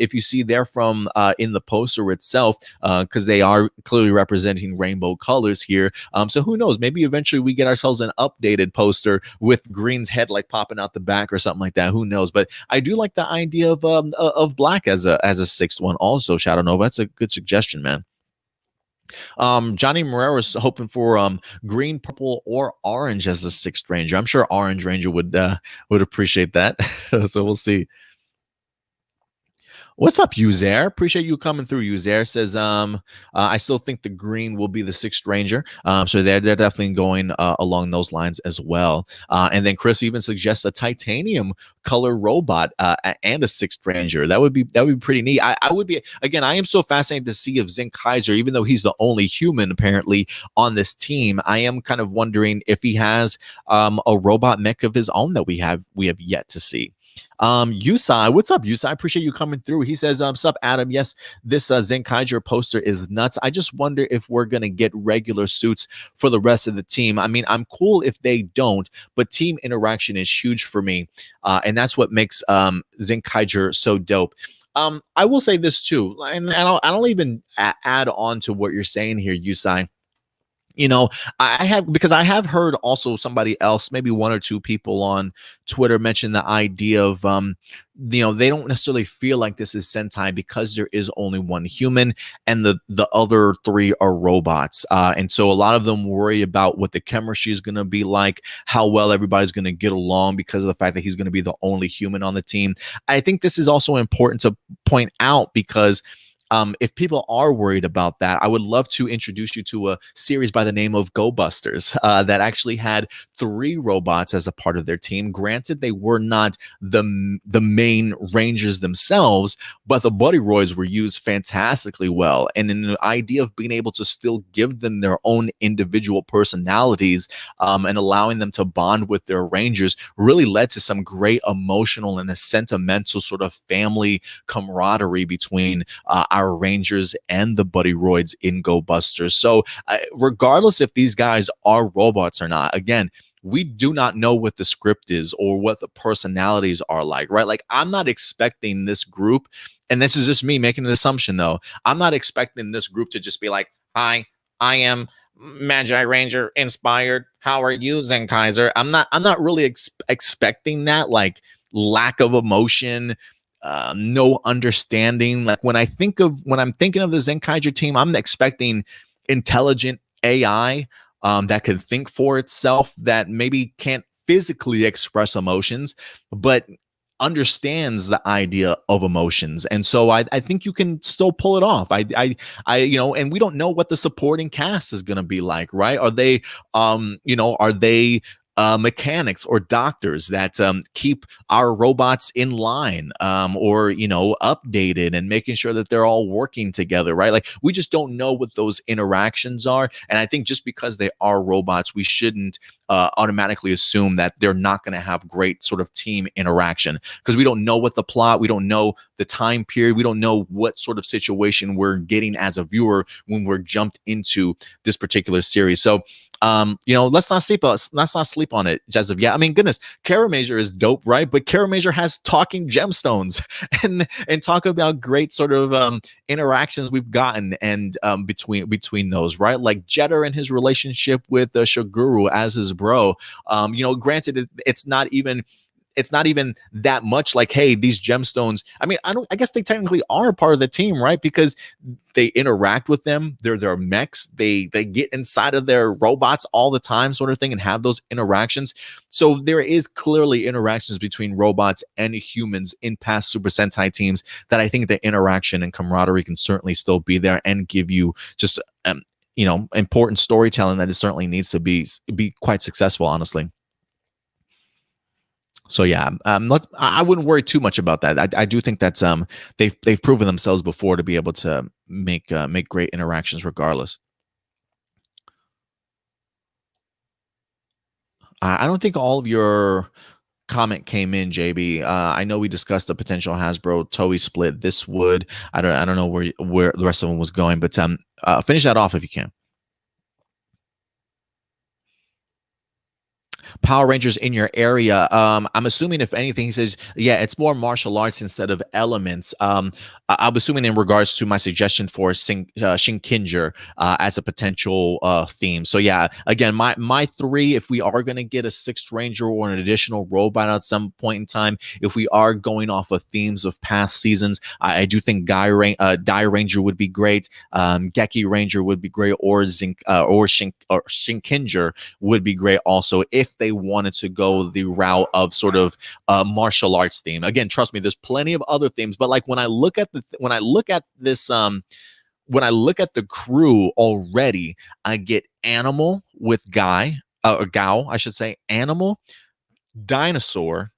Speaker 1: If you see there from in the poster itself, because they are clearly representing rainbow colors here. So who knows? Maybe eventually we get ourselves an updated poster with green's head like popping out the back or something like that. Who knows? But I do like the idea of black as a sixth one. Also, Shadow Nova, that's a good suggestion, man. Johnny Morera's hoping for green, purple, or orange as the sixth ranger. I'm sure Orange Ranger would appreciate that. So we'll see. What's up, Uzair? Appreciate you coming through. Uzair says, I still think the green will be the sixth ranger. So they're definitely going along those lines as well. And then Chris even suggests a titanium color robot and a sixth ranger. That would be pretty neat. I would be, again, I am so fascinated to see if Zenkaiger, even though he's the only human apparently on this team, I am kind of wondering if he has a robot mech of his own that we have yet to see. Yusai, what's up, Yusai? I appreciate you coming through. He says, sup, Adam. Yes, this Zenkaiger poster is nuts. I just wonder if we're gonna get regular suits for the rest of the team. I mean, I'm cool if they don't, but team interaction is huge for me, and that's what makes Zenkaiger so dope. I will say this too, and I'll even add on to what you're saying here, Yusai. You know, I have heard also somebody else, maybe one or two people on Twitter mention the idea of, they don't necessarily feel like this is Sentai because there is only one human and the other three are robots. And so a lot of them worry about what the chemistry is going to be like, how well everybody's going to get along because of the fact that he's going to be the only human on the team. I think this is also important to point out because if people are worried about that, I would love to introduce you to a series by the name of Go Busters that actually had 3 robots as a part of their team. Granted, they were not the main rangers themselves, but the buddy roids were used fantastically well. And in the idea of being able to still give them their own individual personalities and allowing them to bond with their rangers really led to some great emotional and a sentimental sort of family camaraderie between our rangers and the buddy roids in Go Busters. So regardless if these guys are robots or not, again, we do not know what the script is or what the personalities are like, right? Like, I'm not expecting this group, and this is just me making an assumption though, I'm not expecting this group to just be like, hi, I am Magi Ranger inspired. How are you, Zenkaiger? I'm not really expecting that, like, lack of emotion, no understanding. Like, when I'm thinking of the Zenkaiger team, I'm expecting intelligent AI that can think for itself, that maybe can't physically express emotions, but understands the idea of emotions. And so I think you can still pull it off. And we don't know what the supporting cast is going to be like, right? Are they mechanics or doctors that keep our robots in line, or updated and making sure that they're all working together, right? Like, we just don't know what those interactions are. And I think just because they are robots, we shouldn't automatically assume that they're not going to have great sort of team interaction, because we don't know what the plot, we don't know the time period, we don't know what sort of situation we're getting as a viewer when we're jumped into this particular series. So let's not sleep on it as of yet. I mean, goodness, Karamager is dope, right? But Karamager has talking gemstones, and talk about great sort of interactions we've gotten, and between those, right? Like Jetter and his relationship with Shiguru as his bro. Granted, it's not even that much like, hey, these gemstones, I guess they technically are part of the team, right? Because they interact with them, they're their mechs, they get inside of their robots all the time, sort of thing, and have those interactions. So there is clearly interactions between robots and humans in past Super Sentai teams, that I think the interaction and camaraderie can certainly still be there and give you just important storytelling that it certainly needs to be quite successful, honestly. So yeah, I wouldn't worry too much about that. I do think that's they've proven themselves before to be able to make great interactions regardless. I don't think all of your comment came in, JB. I know we discussed the potential Hasbro Toei split. This would, I don't know where the rest of them was going, but finish that off if you can. Power Rangers in your area. I'm assuming, if anything, he says, yeah, it's more martial arts instead of elements. I'm assuming in regards to my suggestion for Shinkinger as a potential theme. So yeah, again, my three, if we are going to get a sixth ranger or an additional robot at some point in time, if we are going off of themes of past seasons, I do think Die Ranger would be great. Geki Ranger would be great, or Shinkinger would be great also, if they wanted to go the route of sort of martial arts theme. Again, trust me, there's plenty of other themes, but like when I look at this when I look at the crew already, I get Animal with Guy, or Gao, I should say, Animal, Dinosaur,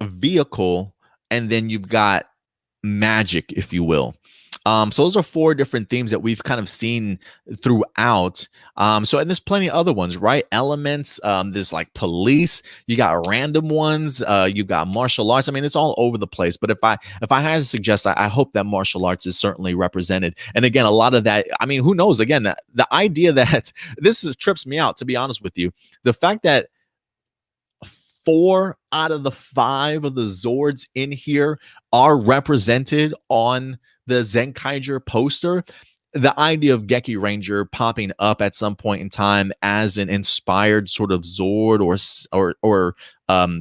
Speaker 1: Vehicle, and then you've got Magic, if you will. So those are four different themes that we've kind of seen throughout. And there's plenty of other ones, right? Elements, there's like police, you got random ones, you got martial arts. I mean, it's all over the place. But if I had to suggest, I hope that martial arts is certainly represented. And again, a lot of that, I mean, who knows? Again, the idea that trips me out, to be honest with you. The fact that 4 out of the 5 of the Zords in here are represented on the Zenkaiger poster. The idea of Geki Ranger popping up at some point in time as an inspired sort of Zord or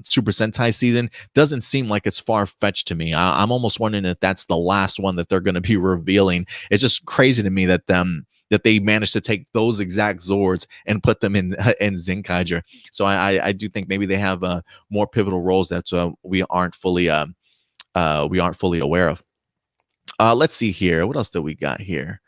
Speaker 1: Super Sentai season doesn't seem like it's far-fetched to me. I'm almost wondering if that's the last one that they're going to be revealing. It's just crazy to me that they managed to take those exact Zords and put them in Zenkaiger. So I do think maybe they have more pivotal roles that we aren't fully aware of. Let's see here. What else do we got here?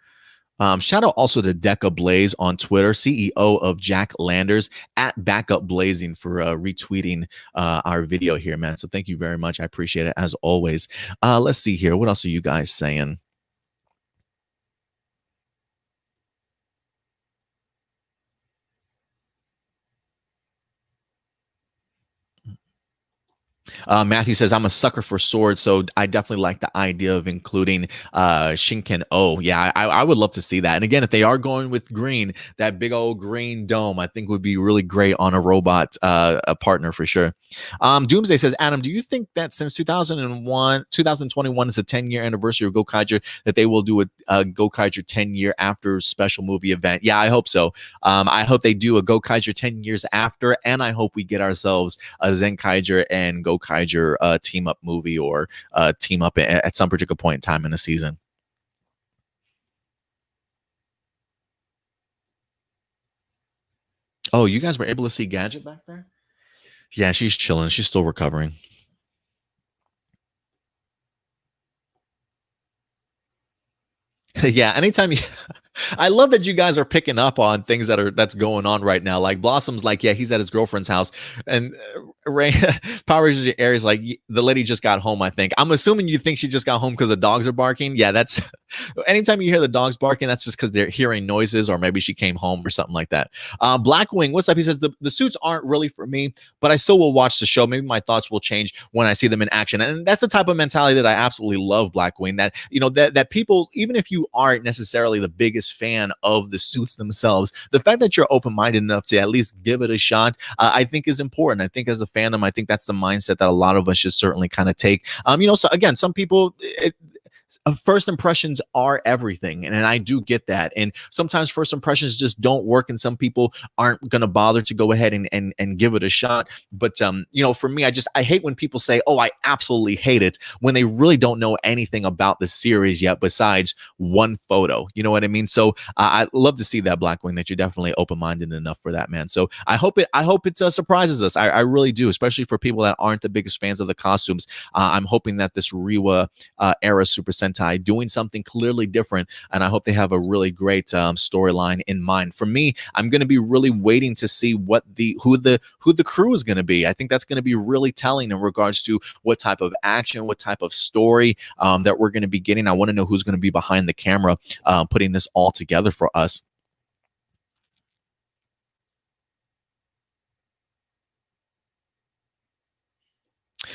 Speaker 1: Shout out also to Deca Blaze on Twitter, CEO of Jack Landers, at Backup Blazing, for retweeting our video here, man. So thank you very much. I appreciate it, as always. Let's see here. What else are you guys saying? Matthew says, I'm a sucker for swords, so I definitely like the idea of including Shinken O. Yeah, I would love to see that. And again, if they are going with green, that big old green dome, I think would be really great on a robot a partner for sure. Doomsday says, Adam, do you think that since 2021 is a 10-year anniversary of Gokaiger, that they will do a Gokaiger 10-year after special movie event? Yeah, I hope so. I hope they do a Gokaiger 10 years after, and I hope we get ourselves a Zenkaiger and Gokaiger team up movie, or team up at some particular point in time in the season. Oh, you guys were able to see Gadget back there? Yeah, she's chilling. She's still recovering. Yeah, anytime you I love that you guys are picking up on things that's going on right now. Like Blossom's like, yeah, he's at his girlfriend's house, and Ray Power Rangers Aries like the lady just got home. I think I'm assuming you think she just got home because the dogs are barking. Yeah, that's anytime you hear the dogs barking, that's just because they're hearing noises, or maybe she came home or something like that. Blackwing, what's up? He says the suits aren't really for me, but I still will watch the show. Maybe my thoughts will change when I see them in action, and that's the type of mentality that I absolutely love. Blackwing, that that people, even if you aren't necessarily the biggest fan of the suits themselves, the fact that you're open-minded enough to at least give it a shot, I think is important. I think as a fandom, I think that's the mindset that a lot of us should certainly kind of take. So again, some people, first impressions are everything, and I do get that, and sometimes first impressions just don't work, and some people aren't going to bother to go ahead and give it a shot. But for me, I hate when people say, oh, I absolutely hate it, when they really don't know anything about the series yet besides one photo. You know what I mean? So I love to see that, Blackwing, that you're definitely open-minded enough for that, man. So I hope it surprises us. I really do, especially for people that aren't the biggest fans of the costumes. I'm hoping that this Reiwa era Super Sentai doing something clearly different, and I hope they have a really great storyline in mind. For me, I'm going to be really waiting to see who the crew is going to be. I think that's going to be really telling in regards to what type of action, what type of story that we're going to be getting. I want to know who's going to be behind the camera putting this all together for us.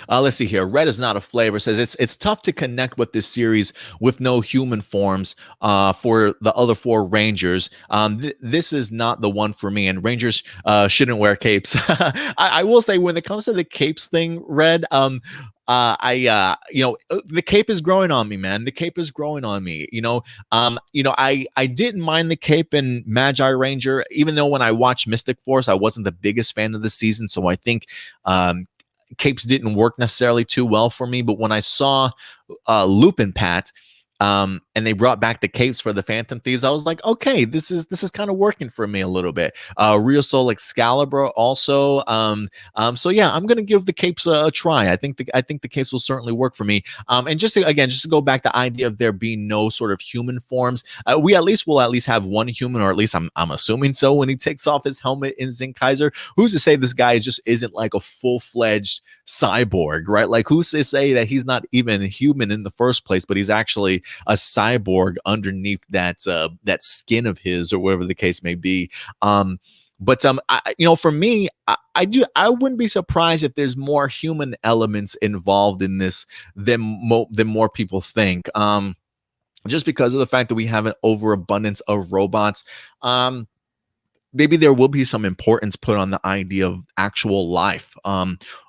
Speaker 1: Let's see here. Red is not a flavor. Says it's tough to connect with this series with no human forms for the other four Rangers. This is not the one for me. And Rangers shouldn't wear capes. I will say, when it comes to the capes thing, Red, the cape is growing on me, man. The cape is growing on me. I didn't mind the cape in Magi Ranger, even though when I watched Mystic Force, I wasn't the biggest fan of the season. So I think capes didn't work necessarily too well for me. But when I saw Lupin Pat, and they brought back the capes for the Phantom Thieves, I was like, okay, this is kind of working for me a little bit. Real Soul Excalibur also. So yeah, I'm gonna give the capes a try. I think the capes will certainly work for me. And just to go back, the idea of there being no sort of human forms, we will at least have one human, or at least I'm assuming so, when he takes off his helmet in Zenkaiger. Who's to say this guy just isn't like a full-fledged cyborg, right? Like, who's to say that he's not even human in the first place, but he's actually a cyborg underneath that skin of his, or whatever the case may be. For me, I wouldn't be surprised if there's more human elements involved in this than more people think. Just because of the fact that we have an overabundance of robots. Maybe there will be some importance put on the idea of actual life,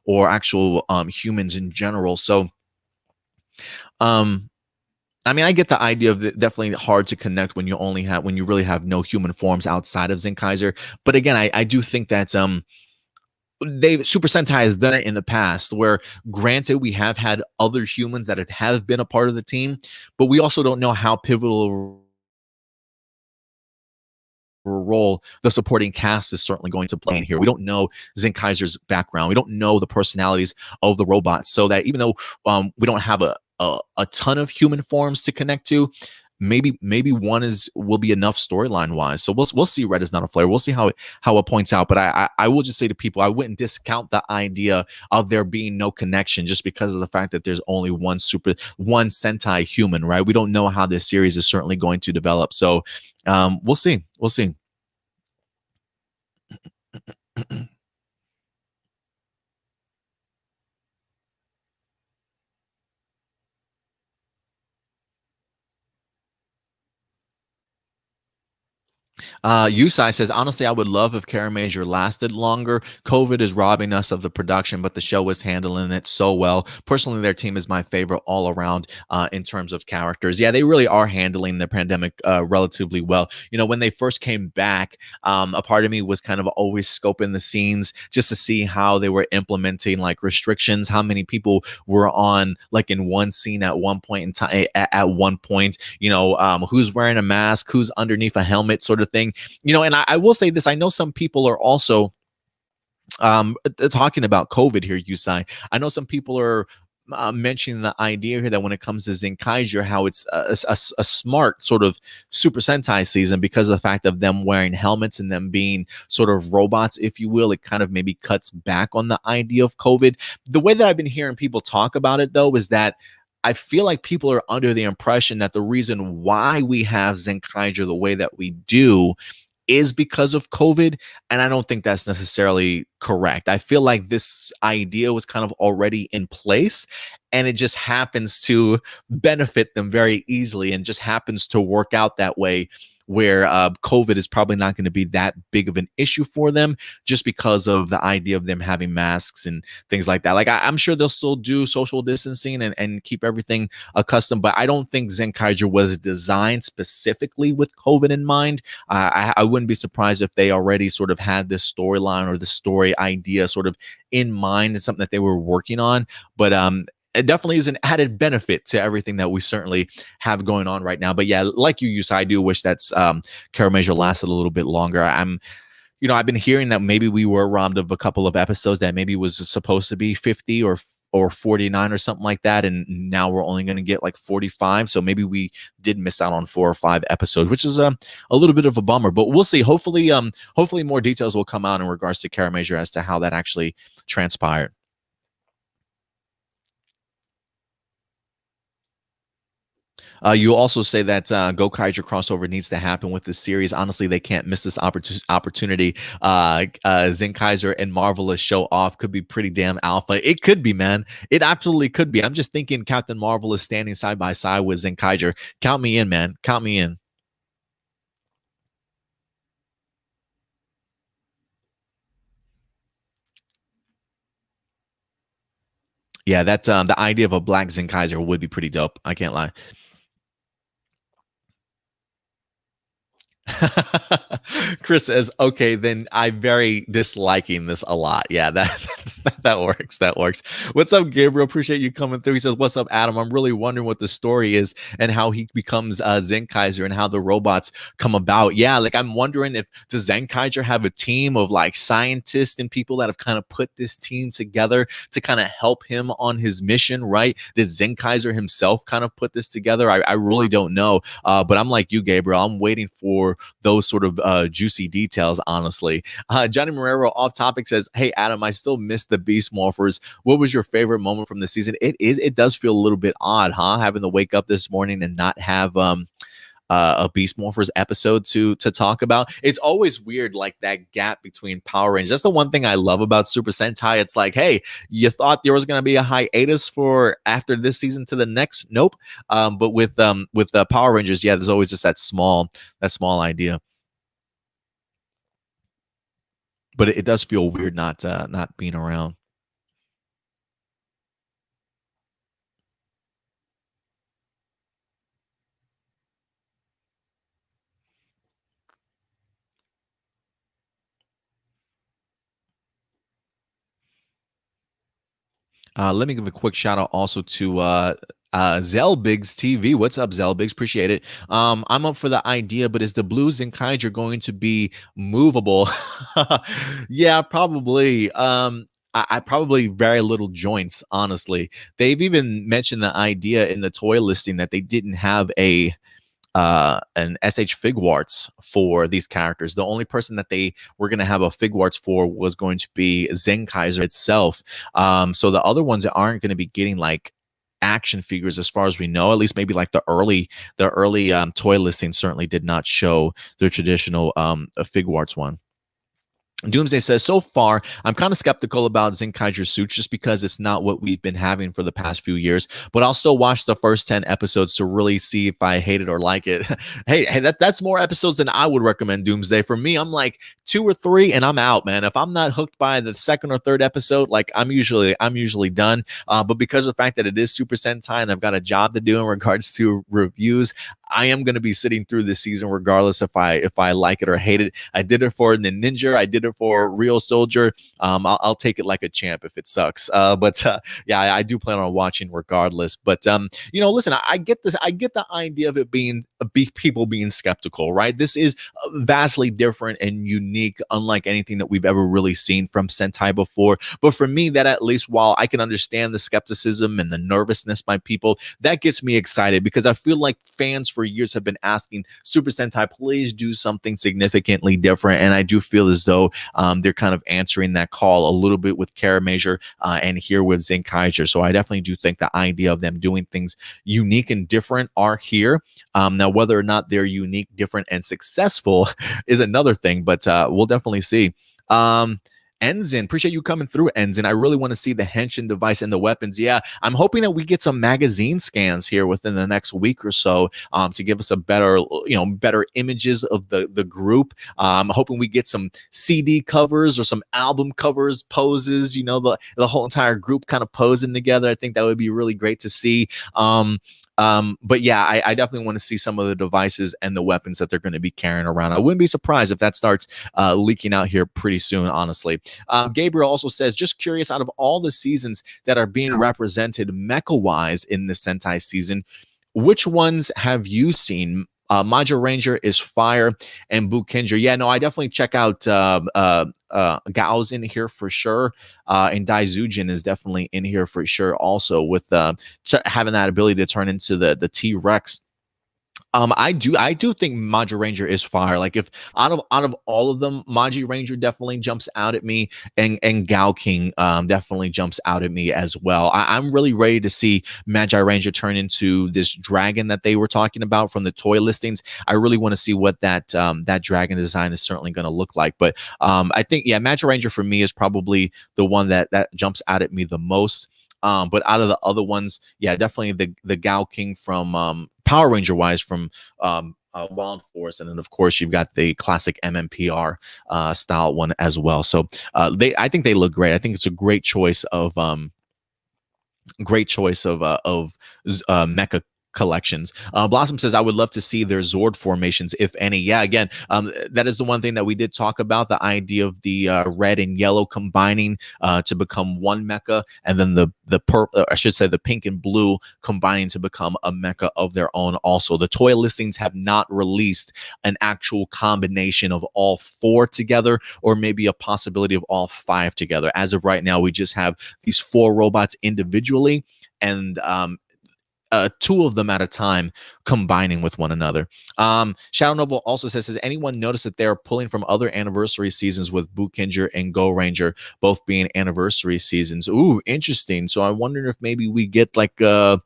Speaker 1: or actual humans in general. So, I get the idea of definitely hard to connect when you really have no human forms outside of Zenkaiser. But again, I do think that Super Sentai has done it in the past, where granted we have had other humans that have been a part of the team, but we also don't know how pivotal role the supporting cast is certainly going to play in here. We don't know Zenkaiser's background. We don't know the personalities of the robots, so that even though we don't have a ton of human forms to connect to, maybe one will be enough storyline wise. So we'll see. Red is not a flare. We'll see how it points out. But I will just say to people, I wouldn't discount the idea of there being no connection just because of the fact that there's only one Sentai human, right? We don't know how this series is certainly going to develop. So we'll see. We'll see. Yusai says, honestly, I would love if Kara Major lasted longer. COVID is robbing us of the production, but the show is handling it so well. Personally, their team is my favorite all around in terms of characters. Yeah, they really are handling the pandemic relatively well. When they first came back, a part of me was kind of always scoping the scenes just to see how they were implementing like restrictions, how many people were on like in one scene at one point in time, at one point, who's wearing a mask, who's underneath a helmet, sort of thing. And I will say this, I know some people are also talking about COVID here, Yusai. I know some people are mentioning the idea here that when it comes to Zenkaiger, how it's a smart sort of Super Sentai season because of the fact of them wearing helmets and them being sort of robots, if you will. It kind of maybe cuts back on the idea of COVID. The way that I've been hearing people talk about it, though, is that I feel like people are under the impression that the reason why we have Zenkaiger the way that we do is because of COVID. And I don't think that's necessarily correct. I feel like this idea was kind of already in place and it just happens to benefit them very easily and just happens to work out that way where COVID is probably not going to be that big of an issue for them just because of the idea of them having masks and things like that. Like I'm sure they'll still do social distancing and keep everything accustomed, but I don't think Zenkaiger was designed specifically with COVID in mind. I wouldn't be surprised if they already sort of had this storyline or the story idea sort of in mind and something that they were working on. But it definitely is an added benefit to everything that we certainly have going on right now. But yeah, like you, Yusa, I do wish that's Kamen Rider lasted a little bit longer. I've been hearing that maybe we were robbed of a couple of episodes that maybe was supposed to be 50 or 49 or something like that, and now we're only going to get like 45. So maybe we did miss out on 4 or 5 episodes, which is a little bit of a bummer. But we'll see. Hopefully more details will come out in regards to Kamen Rider as to how that actually transpired. You also say that Gokaiger crossover needs to happen with this series. Honestly, they can't miss this opportunity. Zenkaiger and Marvelous show off could be pretty damn alpha. It could be, man. It absolutely could be. I'm just thinking Captain Marvel is standing side by side with Zenkaiger. Count me in, man. Count me in. Yeah, that the idea of a black Zenkaiger would be pretty dope. I can't lie. Chris says, "Okay, then I'm very disliking this a lot." Yeah, that that works. That works. What's up, Gabriel? Appreciate you coming through. He says, "What's up, Adam? I'm really wondering what the story is and how he becomes Zenkaiser and how the robots come about." Yeah, like I'm wondering if does Zenkaiser have a team of like scientists and people that have kind of put this team together to kind of help him on his mission, right? Did Zenkaiser himself kind of put this together? I really don't know. But I'm like you, Gabriel. I'm waiting for those sort of juicy details, honestly. Johnny Marrero off topic says, "Hey, Adam, I still miss the Beast Morphers. What was your favorite moment from the season?" It does feel a little bit odd, huh? Having to wake up this morning and not have a Beast Morphers episode to talk about. It's always weird, like that gap between Power Rangers. That's the one thing I love about Super Sentai. It's like, hey, you thought there was going to be a hiatus for after this season to the next? Nope. But with the Power Rangers, yeah, there's always just that small idea. But it does feel weird not being around. Let me give a quick shout out also to Zelbigs TV. What's up, Zelbigs? Appreciate it. I'm up for the idea, but is the Blue Zenkaiger going to be movable? Yeah, probably. I probably very little joints, honestly. They've even mentioned the idea in the toy listing that they didn't have an SH Figuarts for these characters. The only person that they were going to have a Figuarts for was going to be Zenkaiser itself. So the other ones aren't going to be getting like action figures as far as we know. At least maybe like the early toy listing certainly did not show the traditional Figuarts one. Doomsday says, so far, I'm kind of skeptical about Zenkaiger suits just because it's not what we've been having for the past few years, but I'll still watch the first 10 episodes to really see if I hate it or like it. hey, that's more episodes than I would recommend, Doomsday. For me, I'm like 2 or 3 and I'm out, man. If I'm not hooked by the second or third episode, like I'm usually done. But because of the fact that it is Super Sentai and I've got a job to do in regards to reviews, I am going to be sitting through this season regardless if I like it or hate it. I did it for the Ninja. I did it for Real Soldier. I'll take it like a champ if it sucks. But yeah, I do plan on watching regardless. But listen, I get this. I get the idea of it being people being skeptical, right? This is vastly different and unique, unlike anything that we've ever really seen from Sentai before. But for me, that at least, while I can understand the skepticism and the nervousness by people, that gets me excited because I feel like fans for years have been asking Super Sentai, please do something significantly different. And I do feel as though they're kind of answering that call a little bit with Kamen and here with Zenkaiger. So I definitely do think the idea of them doing things unique and different are here. Now, whether or not they're unique, different, and successful is another thing, but we'll definitely see. Ensign, appreciate you coming through, Ensign. I really want to see the Henshin device and the weapons. Yeah, I'm hoping that we get some magazine scans here within the next week or so to give us a better images of the group. I'm hoping we get some CD covers or some album covers, poses, the whole entire group kind of posing together. I think that would be really great to see. But yeah, I definitely want to see some of the devices and the weapons that they're going to be carrying around. I wouldn't be surprised if that starts leaking out here pretty soon, honestly. Gabriel also says, just curious, out of all the seasons that are being represented mecha-wise in the Sentai season, which ones have you seen? Major Ranger is fire, and Bukinger. Yeah, no, I definitely check out Gao's in here for sure, and Daizujin is definitely in here for sure. Also, with having that ability to turn into the T-Rex. I do think Maji Ranger is fire. Like, if out of all of them, Maji Ranger definitely jumps out at me, and Gao King definitely jumps out at me as well. I'm really ready to see Magi Ranger turn into this dragon that they were talking about from the toy listings. I really want to see what that dragon design is certainly going to look like. But I think, yeah, Magi Ranger for me is probably the one that jumps out at me the most. But out of the other ones, yeah, definitely the Gao King from Power Ranger wise from Wild Force, and then of course you've got the classic MMPR style one as well. So I think they look great. I think it's a great choice of mecha collections. Blossom says, I would love to see their Zord formations, if any. Yeah, again, that is the one thing that we did talk about, the idea of the red and yellow combining to become one mecha, and then the purple, I should say the pink and blue combining to become a mecha of their own. Also, the toy listings have not released an actual combination of all four together, or maybe a possibility of all five together. As of right now, we just have these four robots individually, and two of them at a time combining with one another. Shadow Nova also says, has anyone noticed that they're pulling from other anniversary seasons with Bukinger and Go Ranger both being anniversary seasons? Ooh, interesting. So I wonder if maybe we get like a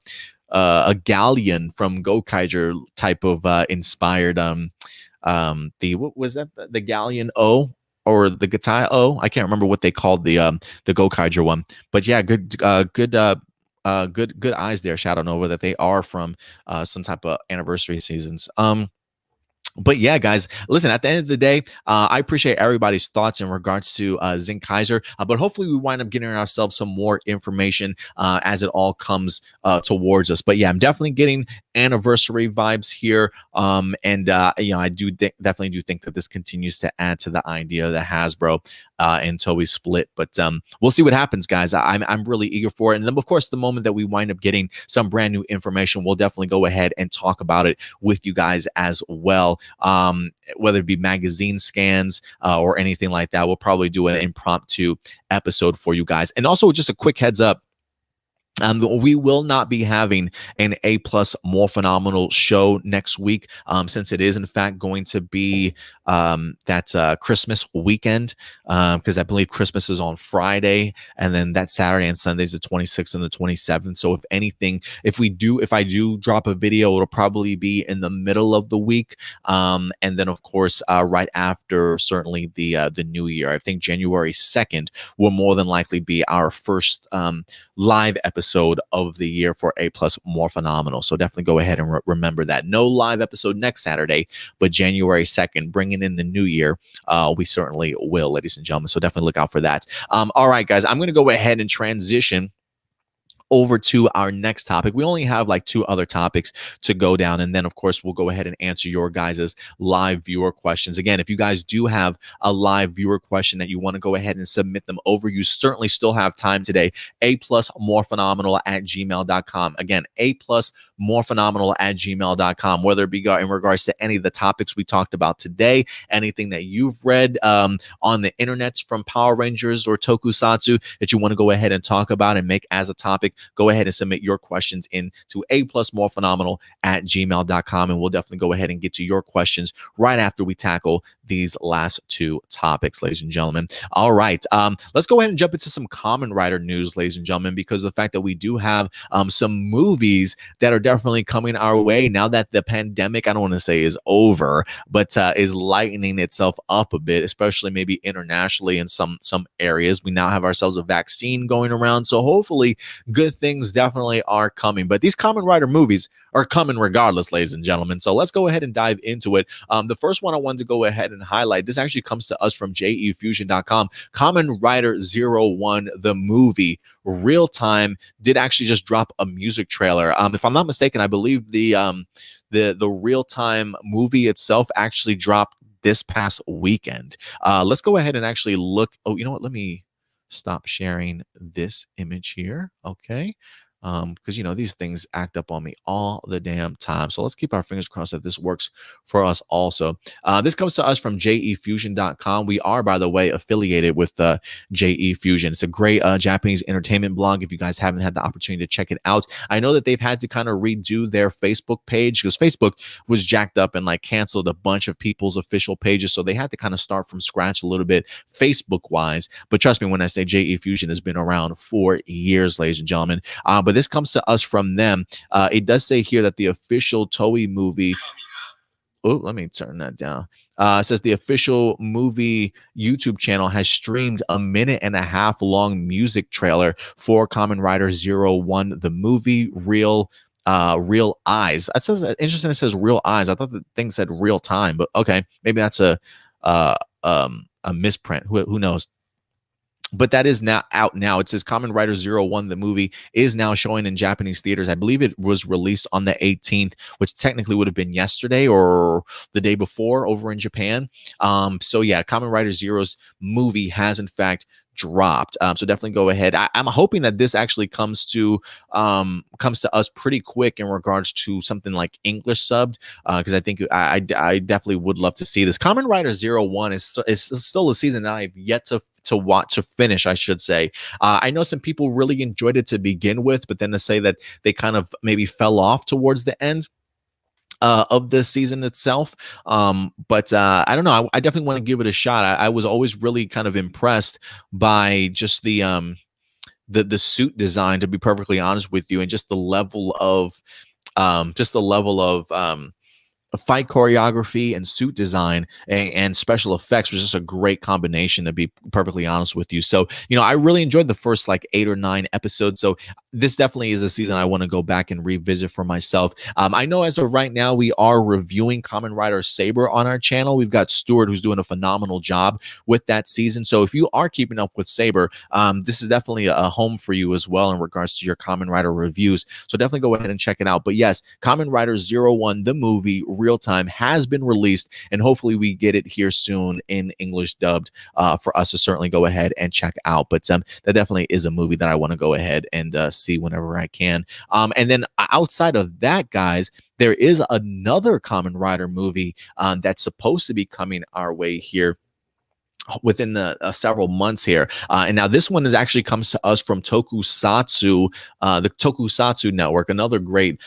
Speaker 1: galleon from Gokaiger type of inspired what was that, the galleon O or the Gatai O? I can't remember what they called the Gokaiger one, but yeah, good eyes there, Shadow Nova, that they are from some type of anniversary seasons. But yeah, guys, listen, at the end of the day, I appreciate everybody's thoughts in regards to Zenkaiger, but hopefully we wind up getting ourselves some more information as it all comes towards us. But yeah, I'm definitely getting anniversary vibes here. And I definitely do think that this continues to add to the idea that Hasbro and Toei split. But we'll see what happens, guys. I'm really eager for it. And then, of course, the moment that we wind up getting some brand new information, we'll definitely go ahead and talk about it with you guys as well. Whether it be magazine scans or anything like that, we'll probably do an impromptu episode for you guys. And also, just a quick heads up, we will not be having an APlus Morphinominal show next week, since it is in fact going to be that Christmas weekend, because I believe Christmas is on Friday, and then that Saturday and Sunday is the 26th and the 27th. So if anything, if I do drop a video, it'll probably be in the middle of the week, and then of course right after certainly the new year. I think January 2nd will more than likely be our first live episode of the year for APlus Morphinominal. So definitely go ahead and remember that. No live episode next Saturday, but January 2nd, bringing in the new year, we certainly will, ladies and gentlemen. So definitely look out for that. All right, guys, I'm going to go ahead and transition over to our next topic. We only have like two other topics to go down. And then, of course, we'll go ahead and answer your guys' live viewer questions. Again, if you guys do have a live viewer question that you want to go ahead and submit them over, you certainly still have time today. A+ morphinominal at gmail.com. Again, A+ morphinominal at gmail.com. Whether it be in regards to any of the topics we talked about today, anything that you've read on the internets from Power Rangers or Tokusatsu that you want to go ahead and talk about and make as a topic, go ahead and submit your questions in to A+ morphinominal at gmail.com, and we'll definitely go ahead and get to your questions right after we tackle these last two topics, ladies and gentlemen. All right, let's go ahead and jump into some Kamen Rider news, ladies and gentlemen, because of the fact that we do have some movies that are definitely coming our way now that the pandemic, I don't want to say is over, but is lightening itself up a bit, especially maybe internationally in some areas. We now have ourselves a vaccine going around, so hopefully good things definitely are coming. But these Kamen Rider movies are coming regardless, ladies and gentlemen. So let's go ahead and dive into it. The first one I wanted to go ahead and highlight, this actually comes to us from jefusion.com. Kamen Rider 01, the movie, real time, did actually just drop a music trailer. If I'm not mistaken, I believe the real time movie itself actually dropped this past weekend. Let's go ahead and actually look. Oh, you know what? Let me stop sharing this image here. Okay. Because these things act up on me all the damn time. So let's keep our fingers crossed that this works for us also. This comes to us from jefusion.com. We are, by the way, affiliated with jefusion. It's a great Japanese entertainment blog. If you guys haven't had the opportunity to check it out, I know that they've had to kind of redo their Facebook page because Facebook was jacked up and like canceled a bunch of people's official pages. So they had to kind of start from scratch a little bit Facebook wise. But trust me when I say jefusion has been around for years, ladies and gentlemen. But this comes to us from them. It does say here that the official Toei movie. Oh, let me turn that down. It says the official movie YouTube channel has streamed a 1.5-minute long music trailer for Kamen Rider 01, the movie Real Eyes. That says interesting. It says Real Eyes. I thought the thing said real time, but okay, maybe that's a misprint. Who knows? But that is now out now. It says Kamen Rider 01, the movie, is now showing in Japanese theaters. I believe it was released on the 18th, which technically would have been yesterday or the day before over in Japan. So yeah, Kamen Rider Zero's movie has in fact dropped. So definitely go ahead. I'm hoping that this actually comes to us pretty quick in regards to something like English subbed, because I think I definitely would love to see this. Kamen Rider 01 is still a season that I've yet to finish, I should say. I know some people really enjoyed it to begin with, but then to say that they kind of maybe fell off towards the end of the season itself. But I don't know. I definitely want to give it a shot. I was always really kind of impressed by just the suit design, to be perfectly honest with you, and just the level of fight choreography and suit design and special effects was just a great combination, to be perfectly honest with you. So, I really enjoyed the first like 8 or 9 episodes. So this definitely is a season I want to go back and revisit for myself. I know as of right now, we are reviewing Kamen Rider Saber on our channel. We've got Stuart, who's doing a phenomenal job with that season. So if you are keeping up with Saber, this is definitely a home for you as well in regards to your Kamen Rider reviews. So definitely go ahead and check it out. But yes, Kamen Rider 01, the movie, real time, has been released, and hopefully we get it here soon in English dubbed for us to certainly go ahead and check out. But that definitely is a movie that I want to go ahead and see whenever I can. And then outside of that, guys, there is another Kamen Rider movie that's supposed to be coming our way here within the several months here. And now this one actually comes to us from Tokusatsu, the Tokusatsu Network, another great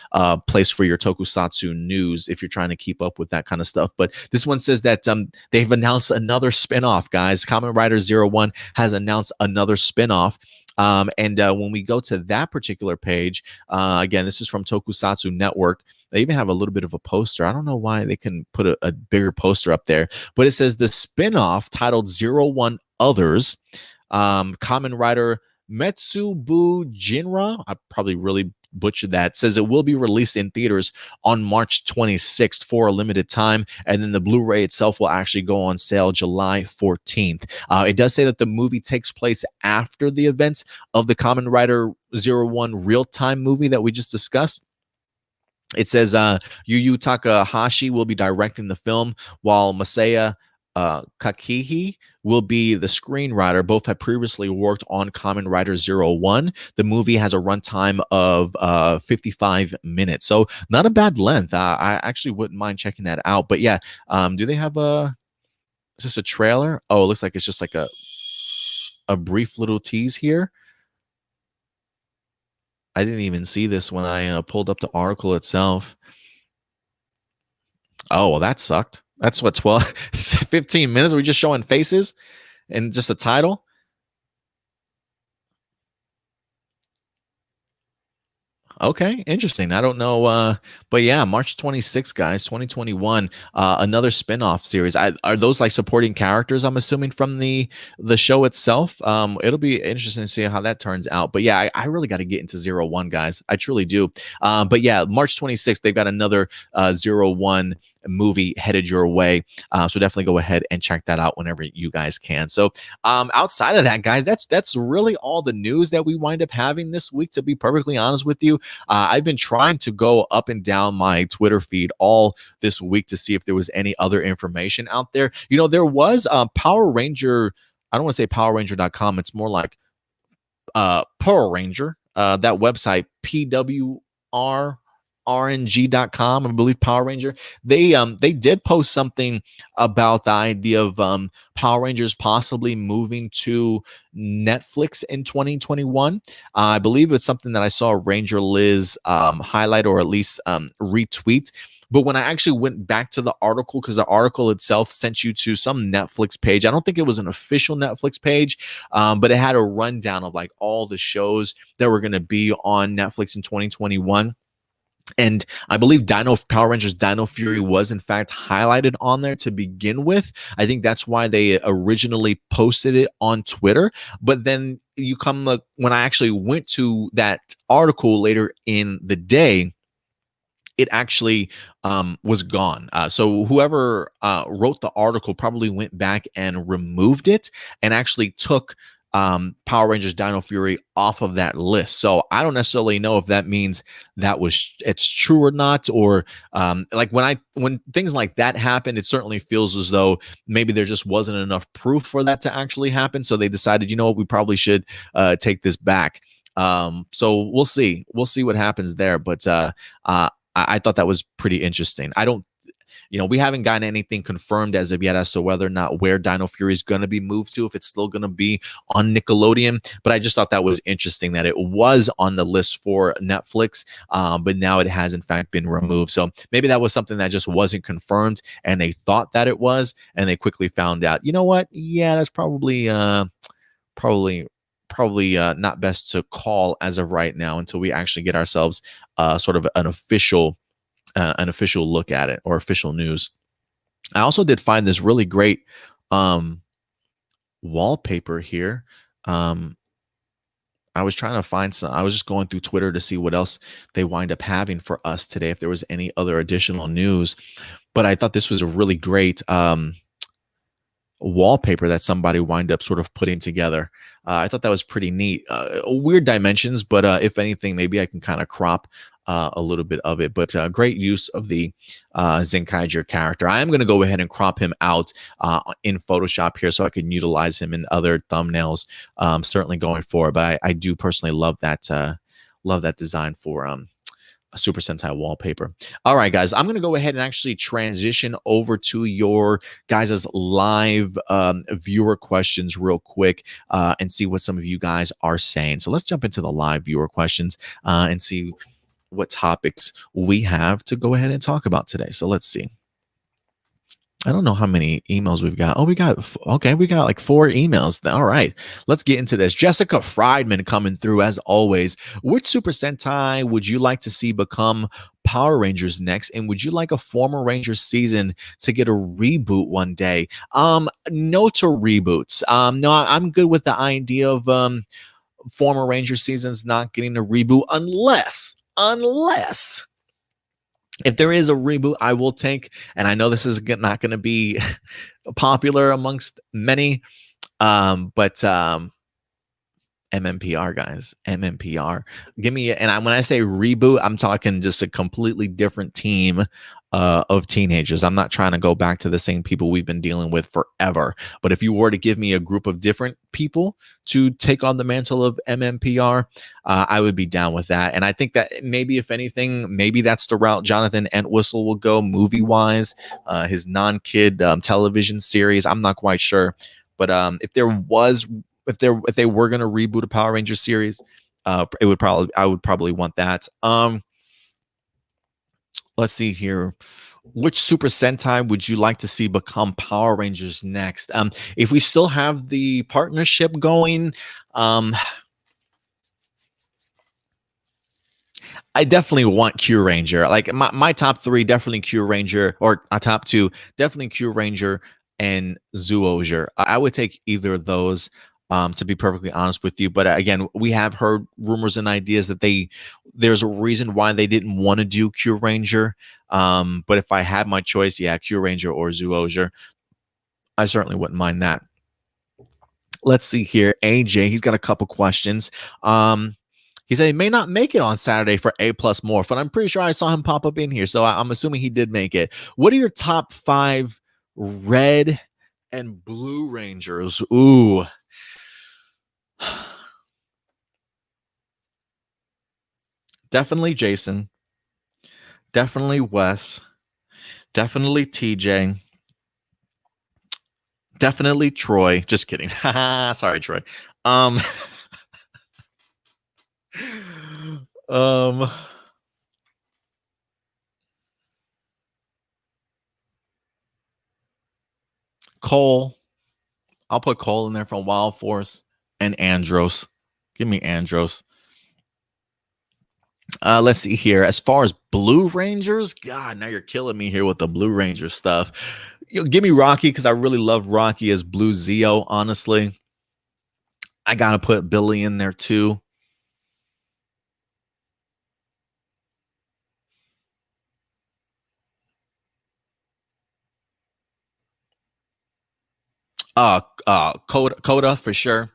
Speaker 1: place for your Tokusatsu news if you're trying to keep up with that kind of stuff. But this one says that they've announced another spinoff, guys. Kamen Rider 01 has announced another spinoff. And when we go to that particular page, again, this is from Tokusatsu Network. They even have a little bit of a poster. I don't know why they can put a bigger poster up there, but it says the spinoff titled 01 Others, Kamen Rider Metsubu Jinra. I probably really butchered that, says it will be released in theaters on March 26th for a limited time, and then the Blu-ray itself will actually go on sale July 14th. It does say that the movie takes place after the events of the Kamen Rider 01 real-time movie that we just discussed. It says Yu Yu Takahashi will be directing the film, while Masaya Kakihi will be the screenwriter. Both have previously worked on Kamen Rider 01. The movie has a runtime of 55 minutes, so not a bad length. I actually wouldn't mind checking that out. But yeah, do they have is this a trailer? Oh, it looks like it's just like a brief little tease here. I didn't even see this when I pulled up the article itself. Oh, well, that sucked. That's what, 12, 15 minutes? We're just showing faces and just a title? Okay, interesting. I don't know, but yeah, March 26th, guys, 2021. Another spin-off series. Are those like supporting characters? I'm assuming from the show itself. It'll be interesting to see how that turns out. But yeah, I really got to get into 01, guys. I truly do. But yeah, March 26th, they've got another 01 movie headed your way. So definitely go ahead and check that out whenever you guys can. So outside of that, guys, that's really all the news that we wind up having this week. To be perfectly honest with you, I've been trying to go up and down my Twitter feed all this week to see if there was any other information out there. You know, there was Power Ranger. I don't want to say PowerRanger.com. It's more like Power Ranger. That website, PWR. RNG.com, I believe Power Ranger. They did post something about the idea of Power Rangers possibly moving to Netflix in 2021. I believe it's something that I saw Ranger Liz highlight or at least retweet. But when I actually went back to the article, because the article itself sent you to some Netflix page, I don't think it was an official Netflix page, but it had a rundown of like all the shows that were going to be on Netflix in 2021. And I believe Power Rangers Dino Fury was in fact highlighted on there to begin with. I think that's why they originally posted it on Twitter. But then when I actually went to that article later in the day, it actually was gone. So whoever wrote the article probably went back and removed it and actually took Power Rangers Dino Fury off of that list. So I don't necessarily know if that means it's true or not, or like when things like that happen, it certainly feels as though maybe there just wasn't enough proof for that to actually happen. So they decided, you know what, we probably should take this back. So we'll see what happens there. But I thought that was pretty interesting. We haven't gotten anything confirmed as of yet as to whether or not where Dino Fury is going to be moved to, if it's still going to be on Nickelodeon. But I just thought that was interesting that it was on the list for Netflix, but now it has in fact been removed. So maybe that was something that just wasn't confirmed and they thought that it was, and they quickly found out, you know what? Yeah, that's probably not best to call as of right now until we actually get ourselves sort of an official look at it or official news. I also did find this really great wallpaper here. I was trying to find some. I was just going through Twitter to see what else they wind up having for us today, if there was any other additional news. But I thought this was a really great wallpaper that somebody wind up sort of putting together. I thought that was pretty neat. Weird dimensions, but if anything, maybe I can kind of crop a little bit of it. But great use of the Zenkaiger character. I am going to go ahead and crop him out in Photoshop here so I can utilize him in other thumbnails, certainly going forward. But I do personally love that design for a Super Sentai wallpaper. All right, guys, I'm going to go ahead and actually transition over to your guys' live viewer questions real quick and see what some of you guys are saying. So let's jump into the live viewer questions and see what topics we have to go ahead and talk about today. So let's see. I don't know how many emails we've got. Oh, we got like 4 emails. All right, let's get into this. Jessica Friedman coming through as always. Which Super Sentai would you like to see become Power Rangers next? And would you like a former Rangers season to get a reboot one day? No to reboots. No, I'm good with the idea of former Ranger seasons not getting a reboot unless unless if there is a reboot, I will take, and I know this is not going to be popular amongst many, but MMPR guys, MMPR. Give me and when I say reboot, I'm talking just a completely different team of teenagers. I'm not trying to go back to the same people we've been dealing with forever. But if you were to give me a group of different people to take on the mantle of MMPR, I would be down with that. And I think that maybe, if anything, maybe that's the route Jonathan Entwistle will go movie wise. His non-kid television series. I'm not quite sure, but if there was if they were going to reboot a Power Rangers series, I would probably want that. Let's see here. Which Super Sentai would you like to see become Power Rangers next? If we still have the partnership going, I definitely want Q Ranger. Like my top three, definitely Q Ranger, or top two, definitely Q Ranger and Zoosier. I would take either of those, to be perfectly honest with you. But again, we have heard rumors and ideas that there's a reason why they didn't want to do Q Ranger. But if I had my choice, yeah, Q Ranger or Zoosier, I certainly wouldn't mind that. Let's see here. AJ, he's got a couple questions. He said he may not make it on Saturday for APlus Morph, but I'm pretty sure I saw him pop up in here, so I'm assuming he did make it. What are your top 5 red and blue Rangers? Ooh. Definitely Jason. Definitely Wes. Definitely TJ. Definitely Troy. Just kidding. Sorry, Troy. Um, um, Cole. I'll put Cole in there from Wild Force, and Andros. Give me Andros. Let's see here. As far as Blue Rangers, God, now you're killing me here with the Blue Ranger stuff. Give me Rocky, because I really love Rocky as Blue Zeo, honestly. I got to put Billy in there too. Coda for sure.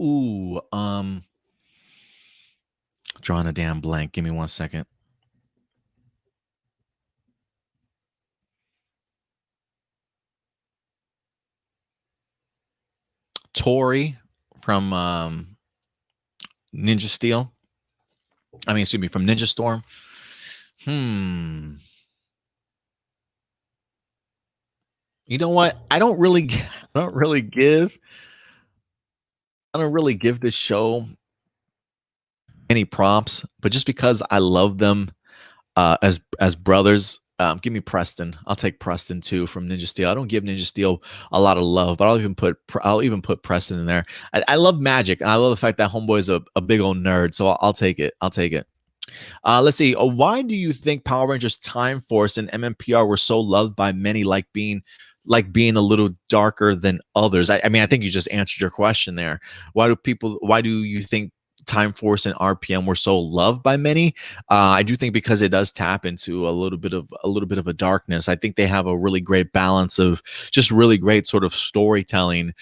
Speaker 1: Ooh, drawing a damn blank. Give me 1 second. Tori from Ninja Steel. I mean, excuse me, from Ninja Storm. You know what? I don't really give this show any props, but just because I love them as brothers, give me Preston. I'll take Preston too from Ninja Steel. I don't give Ninja Steel a lot of love, but I'll even put Preston in there. I love Magic, and I love the fact that Homeboy is a big old nerd, so I'll take it. I'll take it. Let's see. Why do you think Power Rangers Time Force and MMPR were so loved by many, like being a little darker than others? I mean, I think you just answered your question there. Why do you think Time Force and RPM were so loved by many? I do think because it does tap into a little bit of a darkness. I think they have a really great balance of just really great sort of storytelling.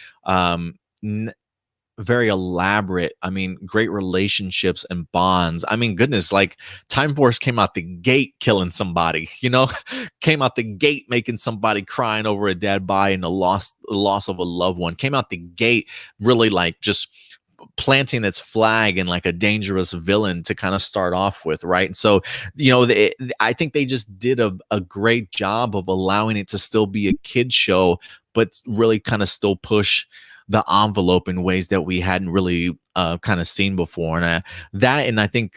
Speaker 1: Very elaborate. I mean, great relationships and bonds. I mean, goodness, like Time Force came out the gate killing somebody, came out the gate making somebody crying over a dead body and the loss of a loved one. Came out the gate really like just planting its flag in like a dangerous villain to kind of start off with, right? And so, I think they just did a great job of allowing it to still be a kid show, but really kind of still push the envelope in ways that we hadn't really kind of seen before. And I think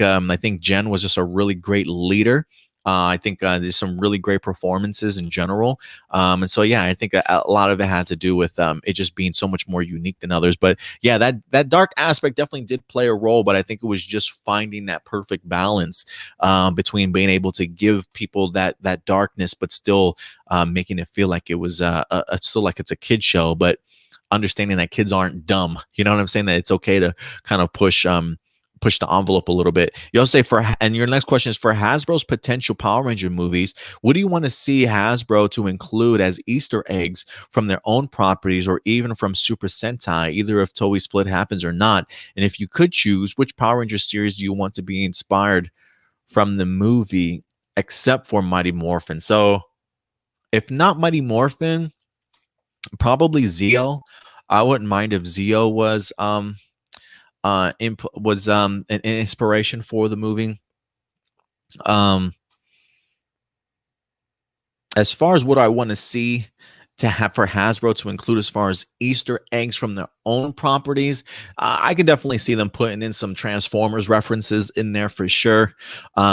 Speaker 1: Jen was just a really great leader. I think there's some really great performances in general. And so, yeah, I think a lot of it had to do with it just being so much more unique than others. But yeah, that dark aspect definitely did play a role. But I think it was just finding that perfect balance between being able to give people that darkness, but still making it feel like it was still like it's a kid show, but understanding that kids aren't dumb. You know what I'm saying? That it's okay to kind of push the envelope a little bit. You also say and your next question is for Hasbro's potential Power Ranger movies, what do you want to see Hasbro to include as Easter eggs from their own properties or even from Super Sentai, either if Toei Split happens or not? And if you could choose, which Power Ranger series do you want to be inspired from the movie, except for Mighty Morphin? So if not Mighty Morphin, probably Zeo. I wouldn't mind if Zeo was an inspiration for the movie. Um, as far as what I want to see to have for Hasbro to include as far as Easter eggs from their own properties, I can definitely see them putting in some Transformers references in there for sure.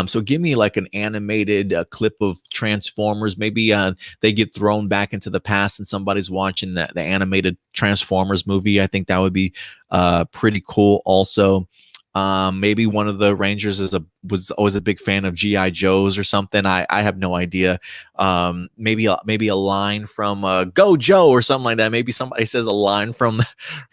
Speaker 1: So give me like an animated clip of Transformers. Maybe they get thrown back into the past and somebody's watching the animated Transformers movie. I think that would be pretty cool also. Maybe one of the Rangers was always a big fan of GI Joes or something. I have no idea. Maybe a line from Go Joe or something like that. Maybe somebody says a line from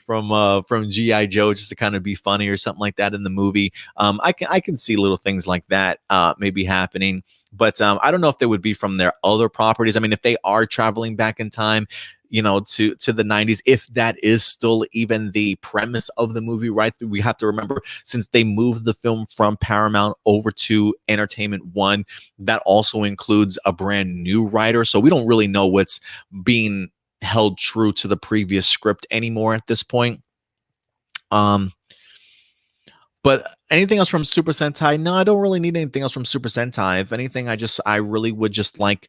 Speaker 1: GI Joe just to kind of be funny or something like that in the movie. I can see little things like that maybe happening. But I don't know if they would be from their other properties. I mean, if they are traveling back in time, you know, to the 90s, if that is still even the premise of the movie, right? We have to remember, since they moved the film from Paramount over to Entertainment One, that also includes a brand new writer. So we don't really know what's being held true to the previous script anymore at this point. But anything else from Super Sentai? No, I don't really need anything else from Super Sentai. If anything, I really would just like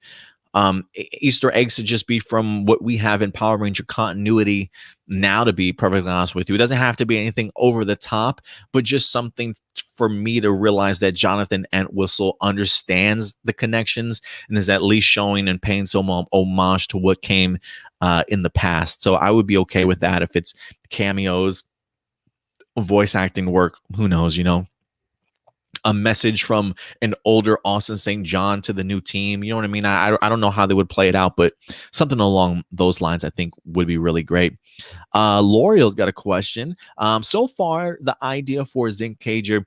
Speaker 1: Easter eggs to just be from what we have in Power Ranger continuity now, to be perfectly honest with you. It doesn't have to be anything over the top, but just something for me to realize that Jonathan Entwistle understands the connections and is at least showing and paying some homage to what came in the past. So I would be okay with that. If it's cameos, voice acting work, who knows, you know, a message from an older Austin St. John to the new team. You know what I mean? I don't know how they would play it out, but something along those lines I think would be really great. L'Oreal's got a question. So far, the idea for Zenkaiger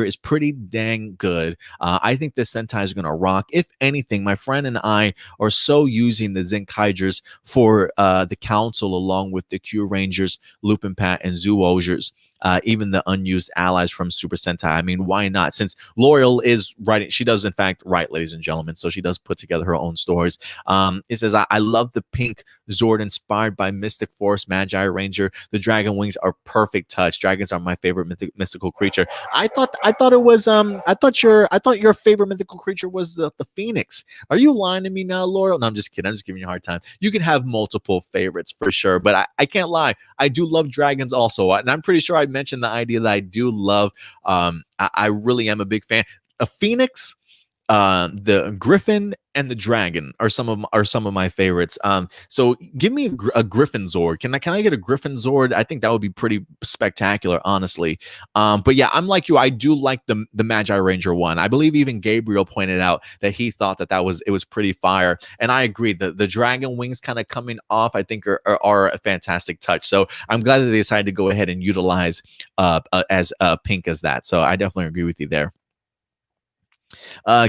Speaker 1: is pretty dang good. I think the Sentai is going to rock. If anything, my friend and I are so using the Zenkaigers for the council, along with the Q Rangers, Lupin Pat, and Zoogers. Even the unused allies from Super Sentai. I mean, why not? Since L'Oreal is writing, she does in fact write, ladies and gentlemen, so she does put together her own stories. It says, I love the pink Zord inspired by Mystic Force, Magi Ranger. The dragon wings are perfect touch. Dragons are my favorite mystical creature. I thought your favorite mythical creature was the Phoenix. Are you lying to me now, L'Oreal? No, I'm just kidding. I'm just giving you a hard time. You can have multiple favorites for sure, but I can't lie. I do love dragons also, and I'm pretty sure I mentioned the idea that I do love. I really am a big fan. A Phoenix, the Griffin, and the Dragon are some of my favorites. So give me a Griffin Zord. Can I get a Griffin Zord? I think that would be pretty spectacular, honestly. But yeah, I'm like you. I do like the Magi Ranger one. I believe even Gabriel pointed out that he thought that was pretty fire, and I agree. The dragon wings kind of coming off, I think are a fantastic touch. So I'm glad that they decided to go ahead and utilize as pink as that. So I definitely agree with you there.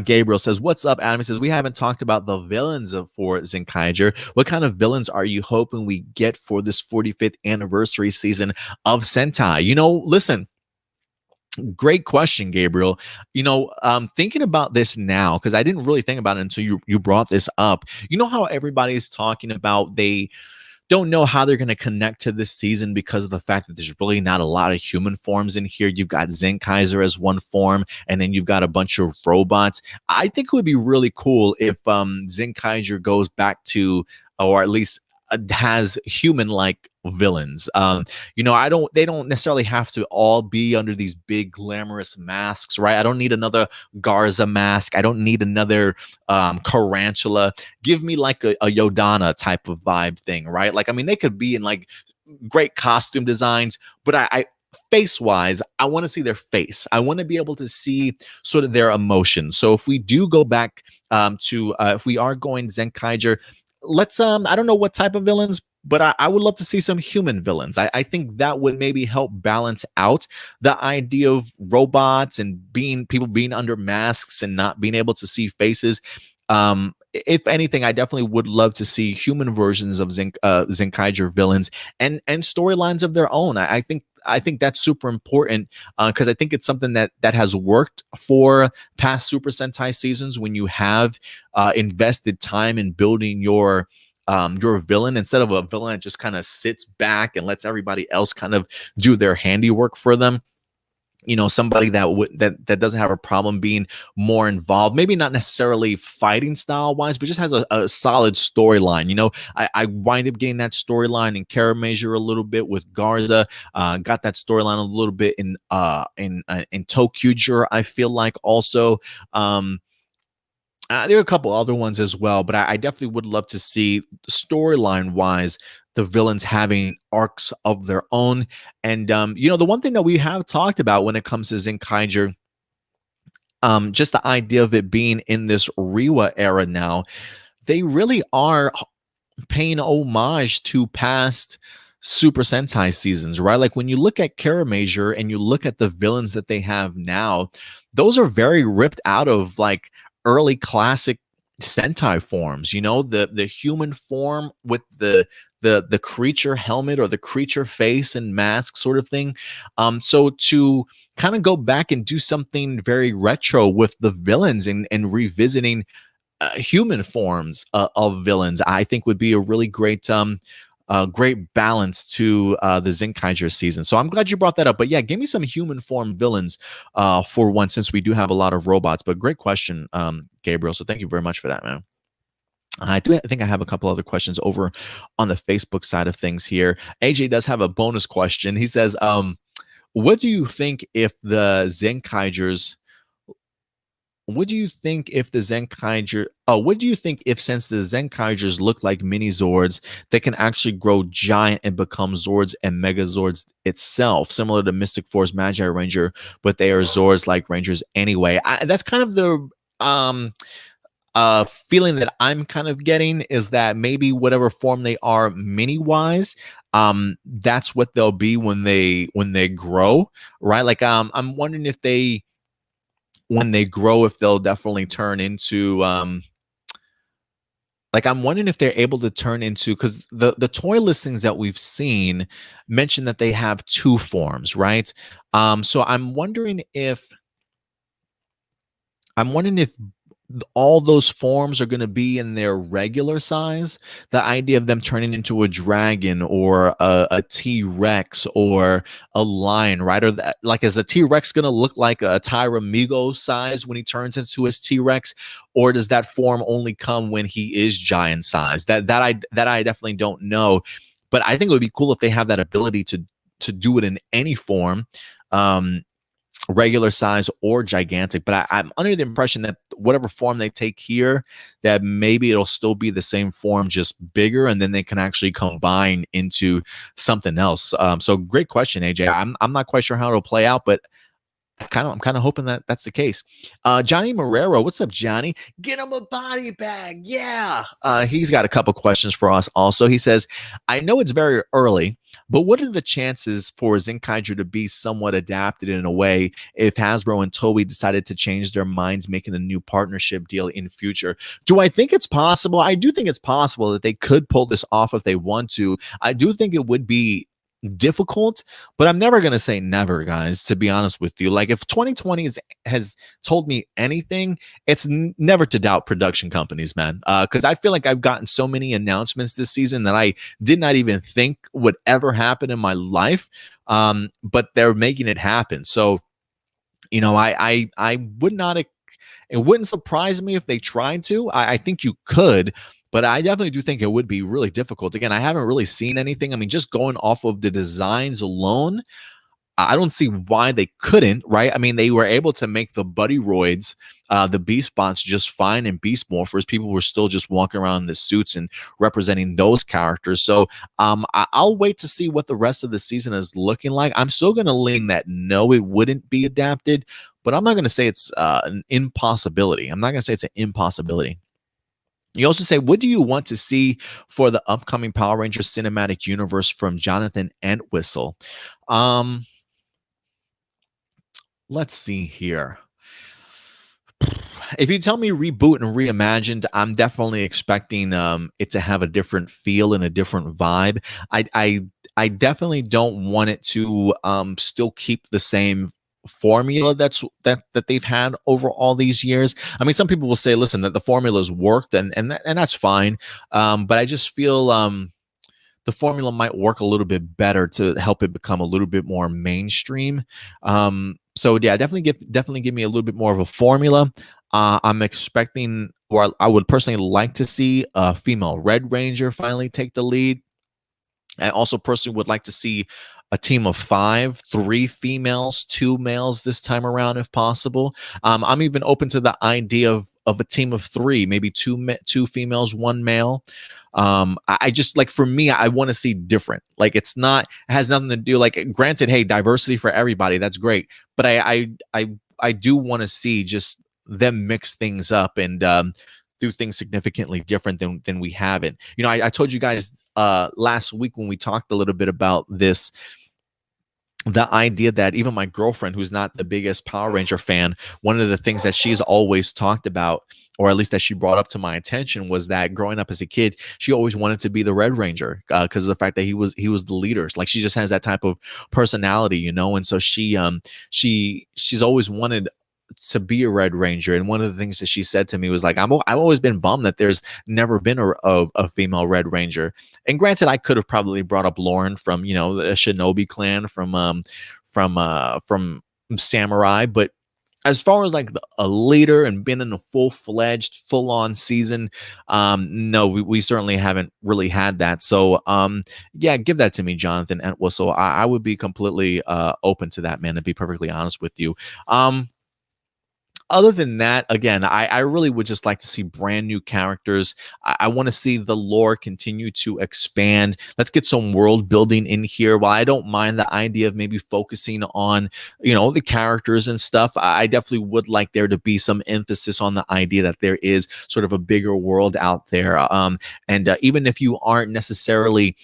Speaker 1: Gabriel says, what's up, Adam? He says, we haven't talked about the villains for Zenkaiger. What kind of villains are you hoping we get for this 45th anniversary season of Sentai? You know, listen, great question, Gabriel. You know, thinking about this now, because I didn't really think about it until you brought this up. You know how everybody's talking about they don't know how they're going to connect to this season because of the fact that there's really not a lot of human forms in here. You've got Zenkaiser as one form, and then you've got a bunch of robots. I think it would be really cool if Zenkaiger goes back to, or at least has human-like villains. They don't necessarily have to all be under these big glamorous masks, right? I don't need another Garza mask. I don't need another Tarantula. Give me like a Yodana type of vibe thing, right? Like, I mean, they could be in like great costume designs, but I face wise, I want to see their face. I want to be able to see sort of their emotion. So if we do go back to if we are going Zenkaiger, let's I don't know what type of villains, but I would love to see some human villains. I think that would maybe help balance out the idea of robots and people being under masks and not being able to see faces. If anything, I definitely would love to see human versions of Zenkaiger villains and storylines of their own. I think that's super important because I think it's something that has worked for past Super Sentai seasons when you have invested time in building your villain instead of a villain that just kind of sits back and lets everybody else kind of do their handiwork for them. Somebody that doesn't have a problem being more involved, maybe not necessarily fighting style wise, but just has a solid storyline. I wind up getting that storyline in Kamen a little bit with Garza, got that storyline a little bit in Tokyuger. I feel like also there are a couple other ones as well, but I definitely would love to see storyline wise the villains having arcs of their own. And the one thing that we have talked about when it comes to Zenkaiger, just the idea of it being in this Reiwa era now, they really are paying homage to past Super Sentai seasons, right? Like when you look at Kamen and you look at the villains that they have now, those are very ripped out of like early classic Sentai forms. The human form with the creature helmet or the creature face and mask sort of thing. So to kind of go back and do something very retro with the villains and revisiting human forms of villains, I think would be a really great great balance to the Zenkaiger season. So I'm glad you brought that up. But yeah, give me some human form villains for one, since we do have a lot of robots. But great question, Gabriel. So thank you very much for that, man. I think I have a couple other questions over on the Facebook side of things here. AJ does have a bonus question. He says, what do you think if the Zenkaigers what do you think if since the Zenkaigers look like mini Zords, they can actually grow giant and become Zords and Megazords itself, similar to Mystic Force Magi Ranger, but they are Zords like Rangers anyway? That's kind of the feeling that I'm kind of getting, is that maybe whatever form they are mini wise, that's what they'll be when they grow, right? Like I'm wondering if when they grow, if they'll definitely turn into I'm wondering if they're able to turn into, because the toy listings that we've seen mention that they have two forms, right? So I'm wondering if all those forms are going to be in their regular size. The idea of them turning into a dragon or a T-Rex or a lion, right? Or is the T-Rex going to look like a Tyramigo size when he turns into his T-Rex, or does that form only come when he is giant size? That I definitely don't know, but I think it would be cool if they have that ability to do it in any form. Regular size or gigantic, but I'm under the impression that whatever form they take here, that maybe it'll still be the same form, just bigger, and then they can actually combine into something else. So great question, AJ. I'm not quite sure how it'll play out, but I'm kind of hoping that that's the case. Johnny Marrero, what's up, Johnny? Get him a body bag, yeah. He's got a couple questions for us. Also, he says, I know it's very early, but what are the chances for Zenkaiger to be somewhat adapted in a way if Hasbro and Toei decided to change their minds, making a new partnership deal in future? Do I think it's possible? I do think it's possible that they could pull this off if they want to. I do think it would be difficult, but I'm never going to say never, guys, to be honest with you. Like, if 2020 has told me anything, it's never to doubt production companies, man. Because I feel like I've gotten so many announcements this season that I did not even think would ever happen in my life, but they're making it happen. So, I would not, it wouldn't surprise me if they tried to. I think you could, But I definitely do think it would be really difficult. Again, I haven't really seen anything. I mean, just going off of the designs alone, I don't see why they couldn't, right? I mean, they were able to make the Buddy Roids, the Beast Bots just fine, and Beast Morphers. People were still just walking around in the suits and representing those characters. So I'll wait to see what the rest of the season is looking like. I'm still going to lean that no, it wouldn't be adapted, but I'm not going to say it's an impossibility. I'm not going to say it's an impossibility. You also say, what do you want to see for the upcoming Power Rangers cinematic universe from Jonathan Entwistle? Um, let's see here. If you tell me reboot and reimagined, I'm definitely expecting it to have a different feel and a different vibe. I definitely don't want it to still keep the same formula that they've had over all these years. I mean, some people will say, listen, that the formula's worked, and that's fine. But I just feel the formula might work a little bit better to help it become a little bit more mainstream. So yeah, definitely give me a little bit more of a formula. I'm expecting, or I would personally like to see a female Red Ranger finally take the lead. I also personally would like to see a team of 5, 3 females, 2 males this time around, if possible. I'm even open to the idea of a team of 3, maybe 2 females, 1 male. I just, like, for me, I want to see different. Like, it has nothing to do, like, granted, hey, diversity for everybody, that's great, but I do want to see just them mix things up and do things significantly different than we have it. You know, I told you guys last week when we talked a little bit about this, the idea that even my girlfriend, who's not the biggest Power Ranger fan, one of the things that she's always talked about, or at least that she brought up to my attention, was that growing up as a kid, she always wanted to be the Red Ranger because of the fact that he was the leader. Like, she just has that type of personality, you know. And so she's always wanted to be a Red Ranger. And one of the things that she said to me was like, I've always been bummed that there's never been a female Red Ranger. And granted, I could have probably brought up Lauren from, you know, the Shinobi clan from Samurai, but as far as like a leader and being in a full-fledged, full-on season, no, we certainly haven't really had that. So yeah, give that to me, Jonathan Entwistle. I would be completely open to that, man, to be perfectly honest with you. Other than that, again, I really would just like to see brand new characters. I want to see the lore continue to expand. Let's get some world building in here. While I don't mind the idea of maybe focusing on, you know, the characters and stuff, I definitely would like there to be some emphasis on the idea that there is sort of a bigger world out there. And even if you aren't necessarily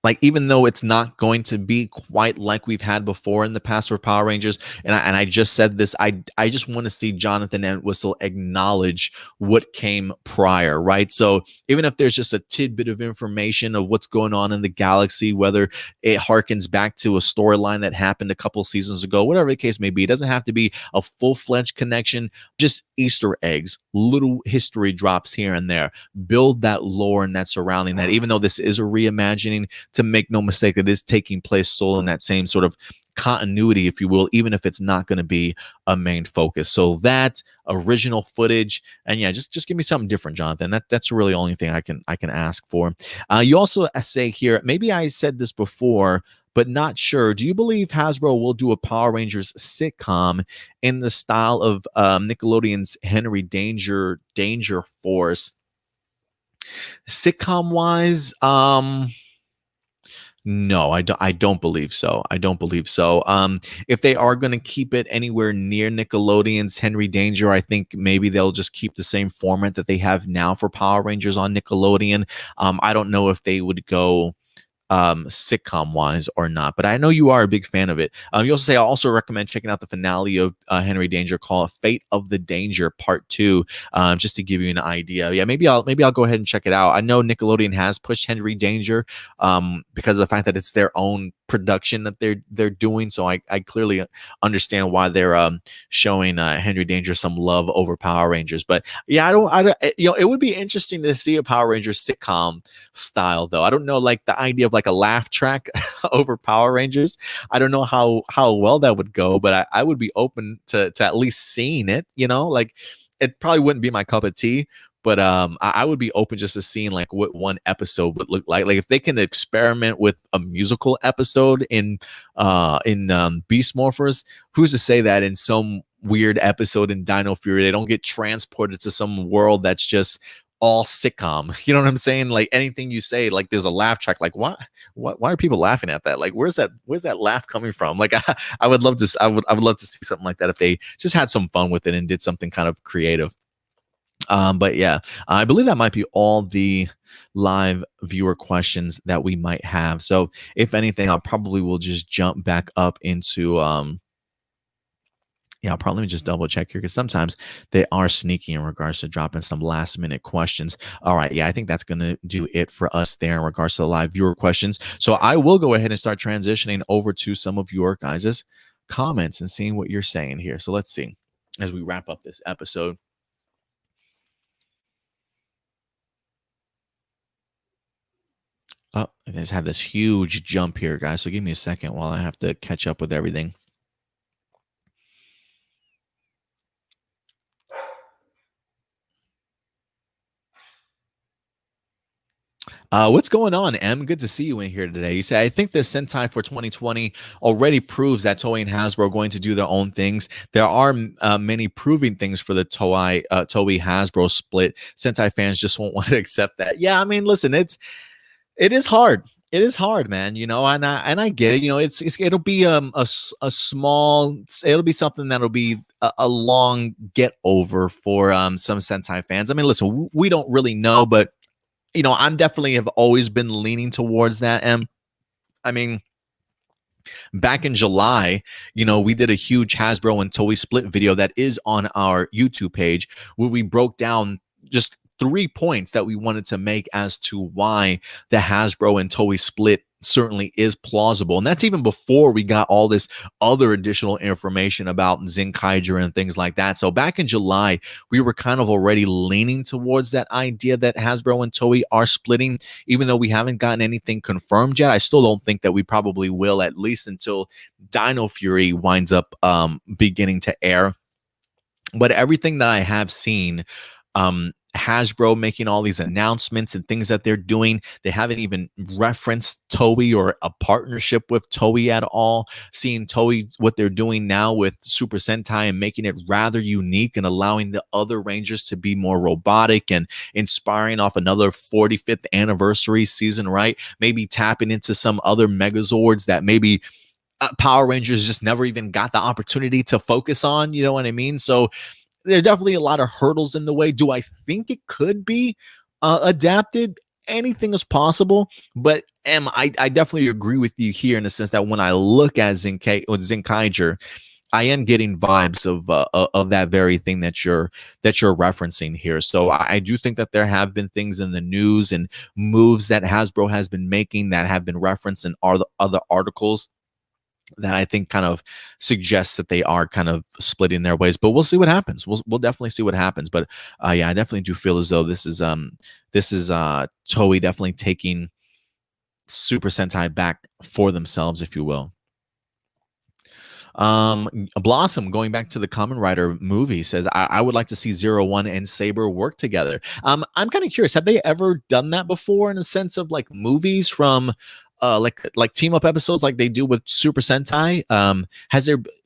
Speaker 1: like, even though it's not going to be quite like we've had before in the past for Power Rangers, and I just said this, I just want to see Jonathan Entwistle acknowledge what came prior, right? So even if there's just a tidbit of information of what's going on in the galaxy, whether it harkens back to a storyline that happened a couple seasons ago, whatever the case may be, it doesn't have to be a full-fledged connection, just Easter eggs, little history drops here and there. Build that lore and that surrounding that, even though this is a reimagining, to make no mistake, it is taking place still in that same sort of continuity, if you will, even if it's not going to be a main focus. So that original footage, and yeah, just give me something different, Jonathan. That's really the only thing I can ask for. You also say here, maybe I said this before, but not sure. Do you believe Hasbro will do a Power Rangers sitcom in the style of Nickelodeon's Henry Danger Force? Sitcom wise, no, I don't believe so. I don't believe so. If they are going to keep it anywhere near Nickelodeon's Henry Danger, I think maybe they'll just keep the same format that they have now for Power Rangers on Nickelodeon. I don't know if they would go sitcom wise or not, but I know you are a big fan of it. You also say, I also recommend checking out the finale of Henry Danger called Fate of the Danger Part 2, just to give you an idea. Yeah, maybe I'll go ahead and check it out. I know Nickelodeon has pushed Henry Danger because of the fact that it's their own production that they're doing, so I clearly understand why they're showing Henry Danger some love over Power Rangers. But yeah, I don't you know, it would be interesting to see a Power Rangers sitcom style, though. I don't know, like the idea of like a laugh track over Power Rangers, I don't know how well that would go, but I would be open to at least seeing it, you know. Like, it probably wouldn't be my cup of tea, but I would be open just to seeing like what one episode would look like. Like if they can experiment with a musical episode in Beast Morphers, who's to say that in some weird episode in Dino Fury they don't get transported to some world that's just all sitcom? You know what I'm saying? Like anything you say, like there's a laugh track. Like why are people laughing at that? Like where's that laugh coming from? Like I would love to I would love to see something like that if they just had some fun with it and did something kind of creative. But yeah, I believe that might be all the live viewer questions that we might have. So if anything, I'll probably will just jump back up into yeah, I'll probably just double check here because sometimes they are sneaky in regards to dropping some last minute questions. All right. Yeah, I think that's going to do it for us there in regards to the live viewer questions. So I will go ahead and start transitioning over to some of your guys' comments and seeing what you're saying here. So let's see as we wrap up this episode. Oh, I just have this huge jump here, guys. So give me a second while I have to catch up with everything. What's going on, M? Good to see you in here today. You say, I think the Sentai for 2020 already proves that Toei and Hasbro are going to do their own things. There are many proving things for the Toei Hasbro split. Sentai fans just won't want to accept that. Yeah, I mean, listen, it is hard. It is hard, man. You know, and I get it. You know, it'll be a small. It'll be something that'll be a long get over for some Sentai fans. I mean, listen, we don't really know, but you know, I'm definitely have always been leaning towards that. And I mean, back in July, you know, we did a huge Hasbro and Toei split video that is on our YouTube page where we broke down just 3 points that we wanted to make as to why the Hasbro and Toei split certainly is plausible. And that's even before we got all this other additional information about Zenkaiger and things like that. So back in July, we were kind of already leaning towards that idea that Hasbro and Toei are splitting, even though we haven't gotten anything confirmed yet. I still don't think that we probably will, at least until Dino Fury winds up beginning to air. But everything that I have seen, Hasbro making all these announcements and things that they're doing. They haven't even referenced Toei or a partnership with Toei at all. Seeing Toei, what they're doing now with Super Sentai and making it rather unique and allowing the other Rangers to be more robotic and inspiring off another 45th anniversary season, right? Maybe tapping into some other Megazords that maybe Power Rangers just never even got the opportunity to focus on. You know what I mean? So there's definitely a lot of hurdles in the way. Do I think it could be adapted? Anything is possible, but I definitely agree with you here in the sense that when I look at Zenkaiger, I am getting vibes of that very thing that you're referencing here. So I do think that there have been things in the news and moves that Hasbro has been making that have been referenced in other articles that I think kind of suggests that they are kind of splitting their ways, but we'll see what happens. We'll definitely see what happens. But yeah, I definitely do feel as though this is Toei definitely taking Super Sentai back for themselves, if you will. Blossom, going back to the Kamen Rider movie, says I would like to see 01 and Saber work together. I'm kind of curious, have they ever done that before in a sense of like movies from like team up episodes like they do with Super Sentai?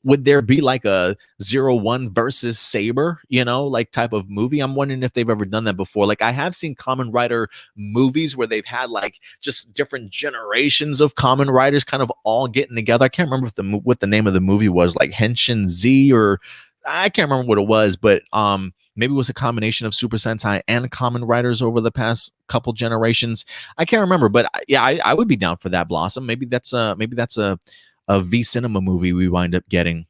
Speaker 1: Would there be like a 01 versus Saber, you know, like type of movie? I'm wondering if they've ever done that before. Like I have seen Kamen Rider movies where they've had like just different generations of Kamen Riders kind of all getting together. I can't remember what the name of the movie was, like Henshin Z, or I can't remember what it was, but maybe it was a combination of Super Sentai and Kamen Riders over the past couple generations. I can't remember, but yeah, I would be down for that, Blossom. Maybe that's a V Cinema movie we wind up getting.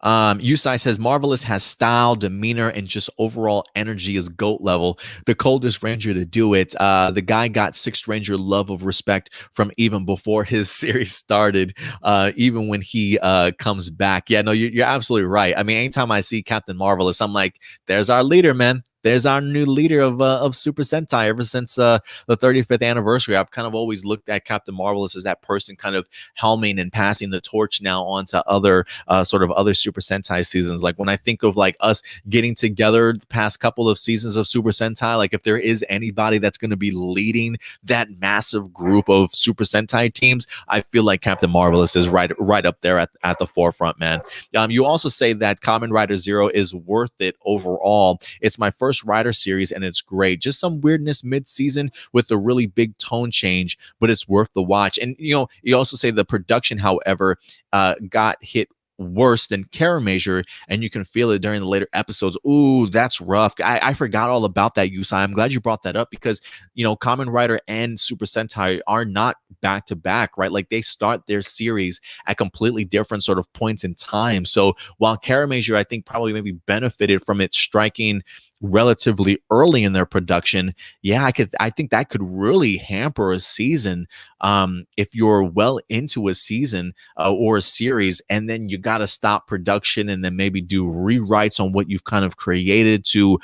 Speaker 1: Yusai says Marvelous has style, demeanor, and just overall energy is GOAT level. The coldest Ranger to do it. The guy got Sixth Ranger love of respect from even before his series started, even when he comes back. Yeah, no, you're absolutely right. I mean, anytime I see Captain Marvelous, I'm like, there's our leader, man. there's our new leader of Super Sentai. Ever since the 35th anniversary, I've kind of always looked at Captain Marvelous as that person kind of helming and passing the torch now on to other sort of other Super Sentai seasons. Like when I think of like us getting together the past couple of seasons of Super Sentai, like if there is anybody that's going to be leading that massive group of Super Sentai teams, I feel like Captain Marvelous is right up there at the forefront, man. You also say that Kamen Rider Zero is worth it overall. It's my first Rider series and it's great. Just some weirdness mid-season with a really big tone change, but it's worth the watch. And you also say the production, however, got hit worse than Kamen, and you can feel it during the later episodes. Ooh, that's rough. I forgot all about that, Yusai. I'm glad you brought that up because Kamen Rider and Super Sentai are not back to back, right? Like they start their series at completely different sort of points in time. So while Kamen, I think probably maybe benefited from it striking relatively early in their production, yeah, I think that could really hamper a season if you're well into a season or a series, and then you got to stop production and then maybe do rewrites on what you've kind of created to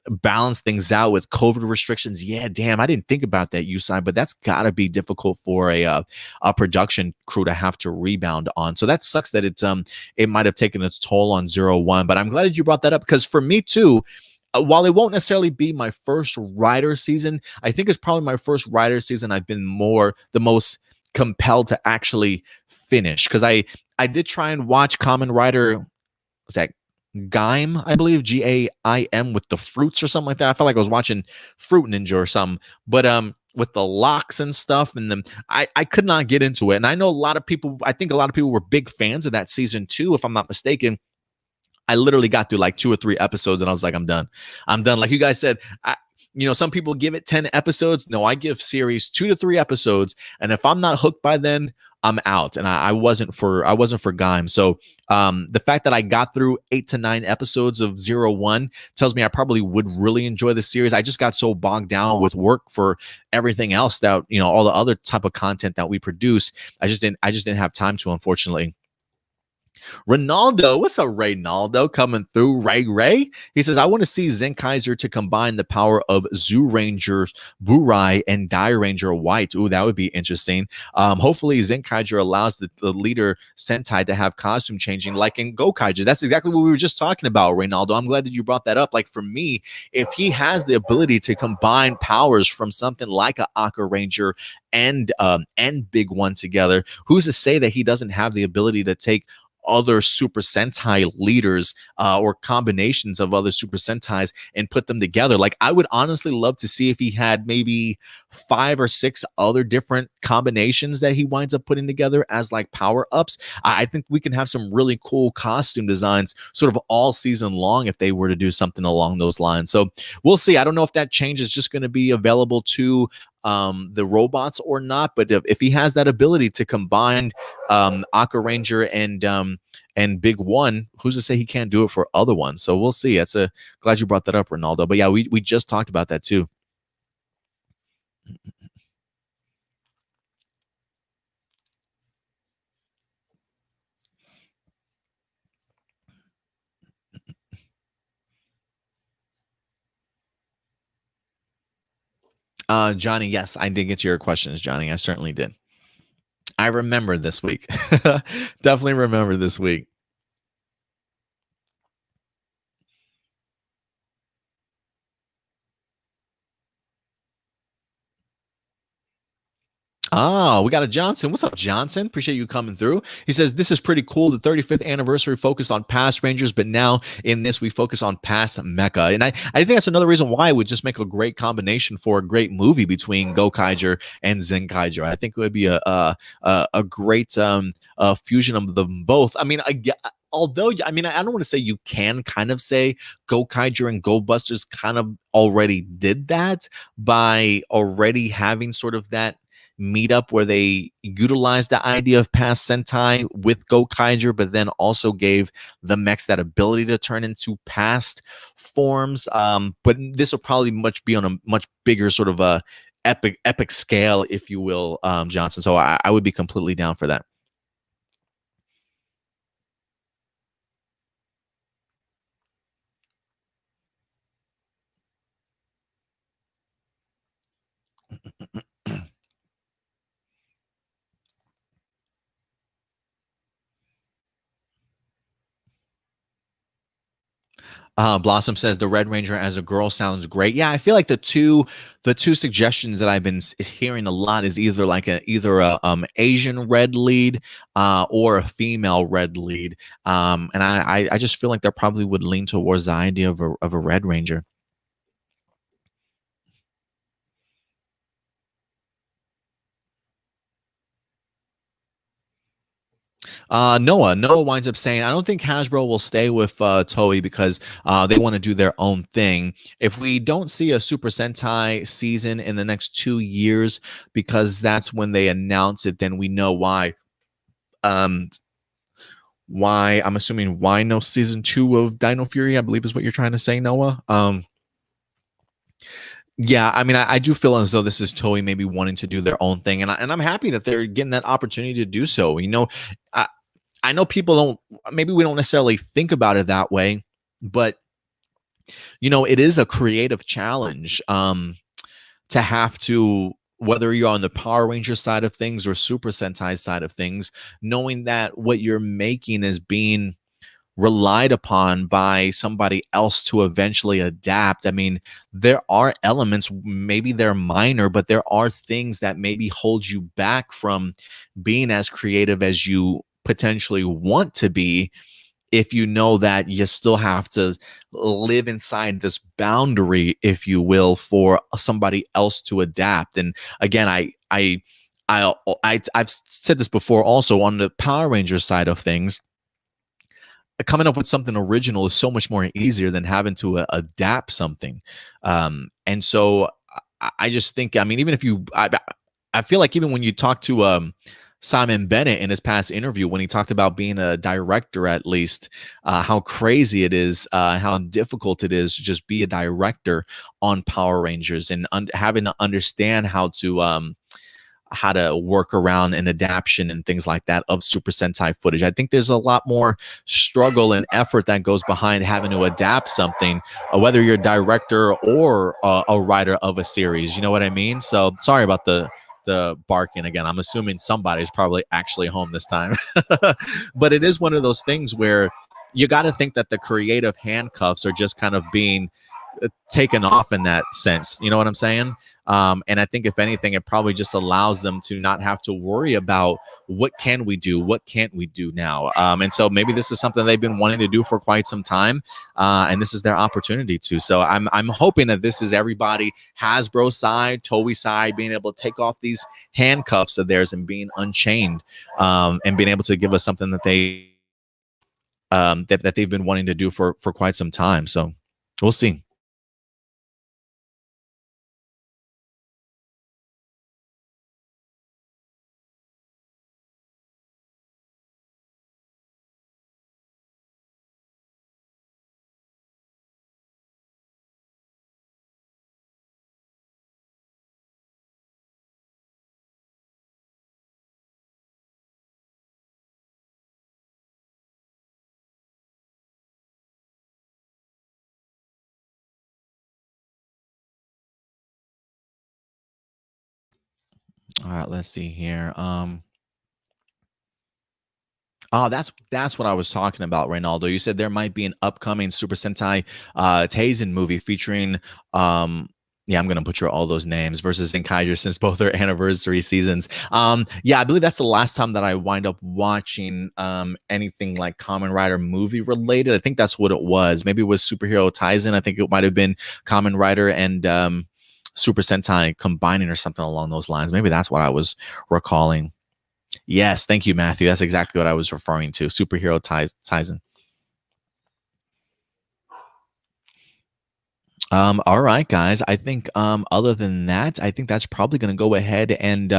Speaker 1: balance things out with COVID restrictions. Yeah, damn, I didn't think about that, Usai, but that's got to be difficult for a production crew to have to rebound on. So that sucks that it might have taken its toll on 01. But I'm glad that you brought that up because for me too, while it won't necessarily be my first Rider season, I think it's probably my first Rider season I've been the most compelled to actually finish because I did try and watch Kamen Rider. Was that Gaim, I believe, Gaim with the fruits or something like that. I felt like I was watching Fruit Ninja or something, but with the locks and stuff, and then I could not get into it. And I know a lot of people. I think a lot of people were big fans of that season too, if I'm not mistaken. I literally got through like 2 or 3 episodes and I was like, I'm done. I'm done. Like you guys said, some people give it 10 episodes. No, I give series 2 to 3 episodes. And if I'm not hooked by then, I'm out. And I wasn't for Gaim. So the fact that I got through 8 to 9 episodes of 01 tells me I probably would really enjoy the series. I just got so bogged down with work for everything else that, all the other type of content that we produce. I just didn't have time to, unfortunately. Ronaldo, what's up, Reynaldo? Coming through. Ray. He says, I want to see Zenkaiger to combine the power of Zoo Ranger Burai and Die Ranger White. Ooh, that would be interesting. Hopefully, Zenkaiger allows the leader Sentai to have costume changing like in Gokaiger. That's exactly what we were just talking about, Reynaldo. I'm glad that you brought that up. Like for me, if he has the ability to combine powers from something like a Aka Ranger and Big One together, who's to say that he doesn't have the ability to take other Super Sentai leaders or combinations of other Super Sentais and put them together? Like I would honestly love to see if he had maybe 5 or 6 other different combinations that he winds up putting together as like power ups. I think we can have some really cool costume designs sort of all season long if they were to do something along those lines. So we'll see. I don't know if that change is just going to be available to the robots or not, but if he has that ability to combine Aka Ranger and Big One, who's to say he can't do it for other ones? So we'll see. Glad you brought that up, Ronaldo. But yeah, we just talked about that too. Johnny, yes, I did get to your questions, Johnny. I certainly did. I remember this week. Definitely remember this week. Oh, we got a Johnson. What's up, Johnson? Appreciate you coming through. He says, this is pretty cool. The 35th anniversary focused on past Rangers, but now in this, we focus on past Mecha. And I think that's another reason why it would just make a great combination for a great movie between Gokaiger and Zenkaiger. I think it would be a great fusion of them both. I mean, although, I mean, I don't want to say you can kind of say Gokaiger and Go Busters kind of already did that by already having sort of that meetup where they utilized the idea of past Sentai with Gokaiger, but then also gave the mechs that ability to turn into past forms. But this will probably be on a much bigger sort of a epic scale, if you will, Johnson. So I would be completely down for that. Blossom says the Red Ranger as a girl sounds great. Yeah, I feel like the two suggestions that I've been hearing a lot is either a Asian red lead or a female red lead. And I just feel like they probably would lean towards the idea of a Red Ranger. Noah winds up saying, I don't think Hasbro will stay with Toei because they want to do their own thing. If we don't see a Super Sentai season in the next 2 years, because that's when they announce it, then we know why. Um, why I'm assuming why no season 2 of Dino Fury, I believe is what you're trying to say, Noah. Yeah, I mean, I do feel as though this is Toei maybe wanting to do their own thing, and I'm happy that they're getting that opportunity to do so. I know people don't, maybe we don't necessarily think about it that way, but it is a creative challenge to have to, whether you're on the Power Ranger side of things or Super Sentai side of things, knowing that what you're making is being relied upon by somebody else to eventually adapt. I mean, there are elements, maybe they're minor, but there are things that maybe hold you back from being as creative as you potentially want to be, if you know that you still have to live inside this boundary, if you will, for somebody else to adapt. And again, I've said this before also on the Power Rangers side of things, coming up with something original is so much more easier than having to adapt something. And so I just think, I mean, even if I feel like even when you talk to Simon Bennett in his past interview, when he talked about being a director, at least, how crazy it is, how difficult it is to just be a director on Power Rangers, and having to understand how to work around an adaptation and things like that of Super Sentai footage. I think there's a lot more struggle and effort that goes behind having to adapt something, whether you're a director or a writer of a series. You know what I mean? So sorry about the barking again. I'm assuming somebody's probably actually home this time. But it is one of those things where you got to think that the creative handcuffs are just kind of being taken off in that sense. You know what I'm saying? And I think if anything, it probably just allows them to not have to worry about what can we do, what can't we do now. And so maybe this is something they've been wanting to do for quite some time, and this is their opportunity to. So I'm hoping that this is everybody, Hasbro side, Toei side, being able to take off these handcuffs of theirs and being unchained, and being able to give us something that that they've been wanting to do for quite some time. So we'll see. All right, let's see here. Oh, that's what I was talking about, Reynaldo. You said there might be an upcoming Super Sentai Taisen movie featuring yeah, I'm gonna butcher all those names versus Zenkaiger, since both are anniversary seasons. Yeah, I believe that's the last time that I wind up watching anything like Kamen Rider movie related. I think that's what it was. Maybe it was Superhero Taisen. I think it might have been Kamen Rider and Super Sentai combining or something along those lines. Maybe that's what I was recalling. Yes, thank you, Matthew. That's exactly what I was referring to. Superhero Tizen. All right, guys. I think other than that, I think that's probably going to go ahead and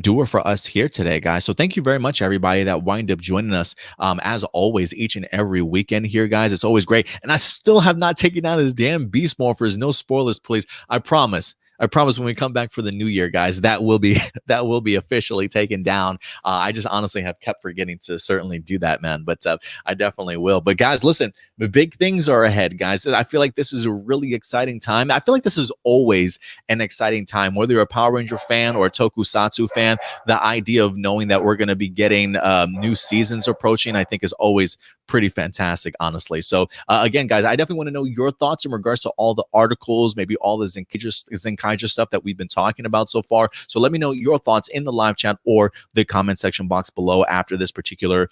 Speaker 1: do it for us here today, guys. So thank you very much, everybody that wind up joining us. As always, each and every weekend here, guys. It's always great. And I still have not taken down this damn Beast Morphers. No spoilers, please. I promise. I promise when we come back for the new year, guys, that will be that will be officially taken down. I just honestly have kept forgetting to certainly do that, man. But I definitely will. But guys, listen, the big things are ahead, guys. I feel like this is a really exciting time. I feel like this is always an exciting time, whether you're a Power Ranger fan or a Tokusatsu fan. The idea of knowing that we're going to be getting new seasons approaching, I think, is always pretty fantastic, honestly. So again, guys, I definitely want to know your thoughts in regards to all the articles, maybe all the Zenkaiger stuff that we've been talking about so far. So let me know your thoughts in the live chat or the comment section box below after this particular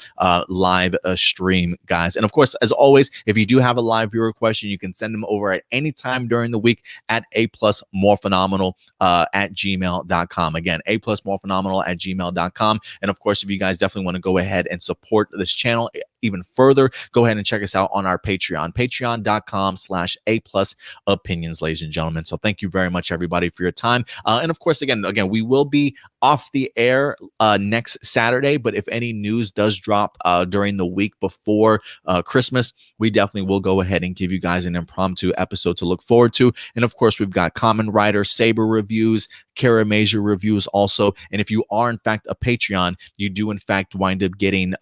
Speaker 1: live stream, guys. And of course, as always, if you do have a live viewer question, you can send them over at any time during the week at APlus Morphinominal at gmail.com. Again, APlus Morphinominal at gmail.com. And of course, if you guys definitely want to go ahead and support this channel even further, go ahead and check us out on our Patreon, patreon.com/APlusOpinions, ladies and gentlemen. So thank you very much, everybody, for your time. And of course, again, we will be off the air next Saturday, but if any news does drop during the week before Christmas, we definitely will go ahead and give you guys an impromptu episode to look forward to. And of course, we've got Kamen Rider Saber reviews, Kara Major reviews also. And if you are in fact a Patreon, you do in fact wind up getting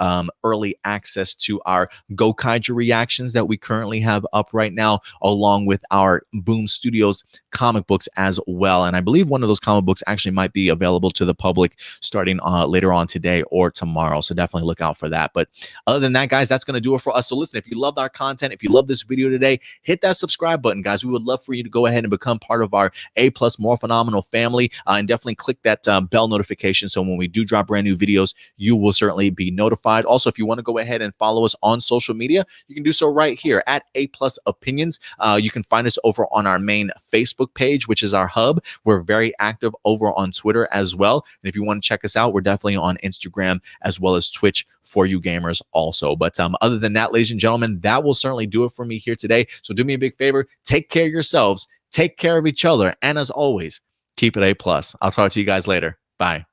Speaker 1: early access to our Zenkaiger reactions that we currently have up right now, along with our Boom Studios comic books as well. And I believe one of those comic books actually might be available to the public starting later on today or tomorrow. So definitely look out for that. But other than that, guys, that's going to do it for us. So listen, if you loved our content, if you love this video today, hit that subscribe button, guys. We would love for you to go ahead and become part of our APlus Morphinominal family, and definitely click that bell notification so when we do drop brand new videos, you will certainly be notified. Also, if you want to go ahead and follow us on social media, you can do so right here at APlus Opinions. You can find us over on our main Facebook page, which is our hub. We're very active over on Twitter as well. And if you want to check us out, we're definitely on Instagram as well as Twitch for you gamers also. But other than that, ladies and gentlemen, that will certainly do it for me here today. So do me a big favor, take care of yourselves, take care of each other, and as always, keep it A+. I'll talk to you guys later. Bye.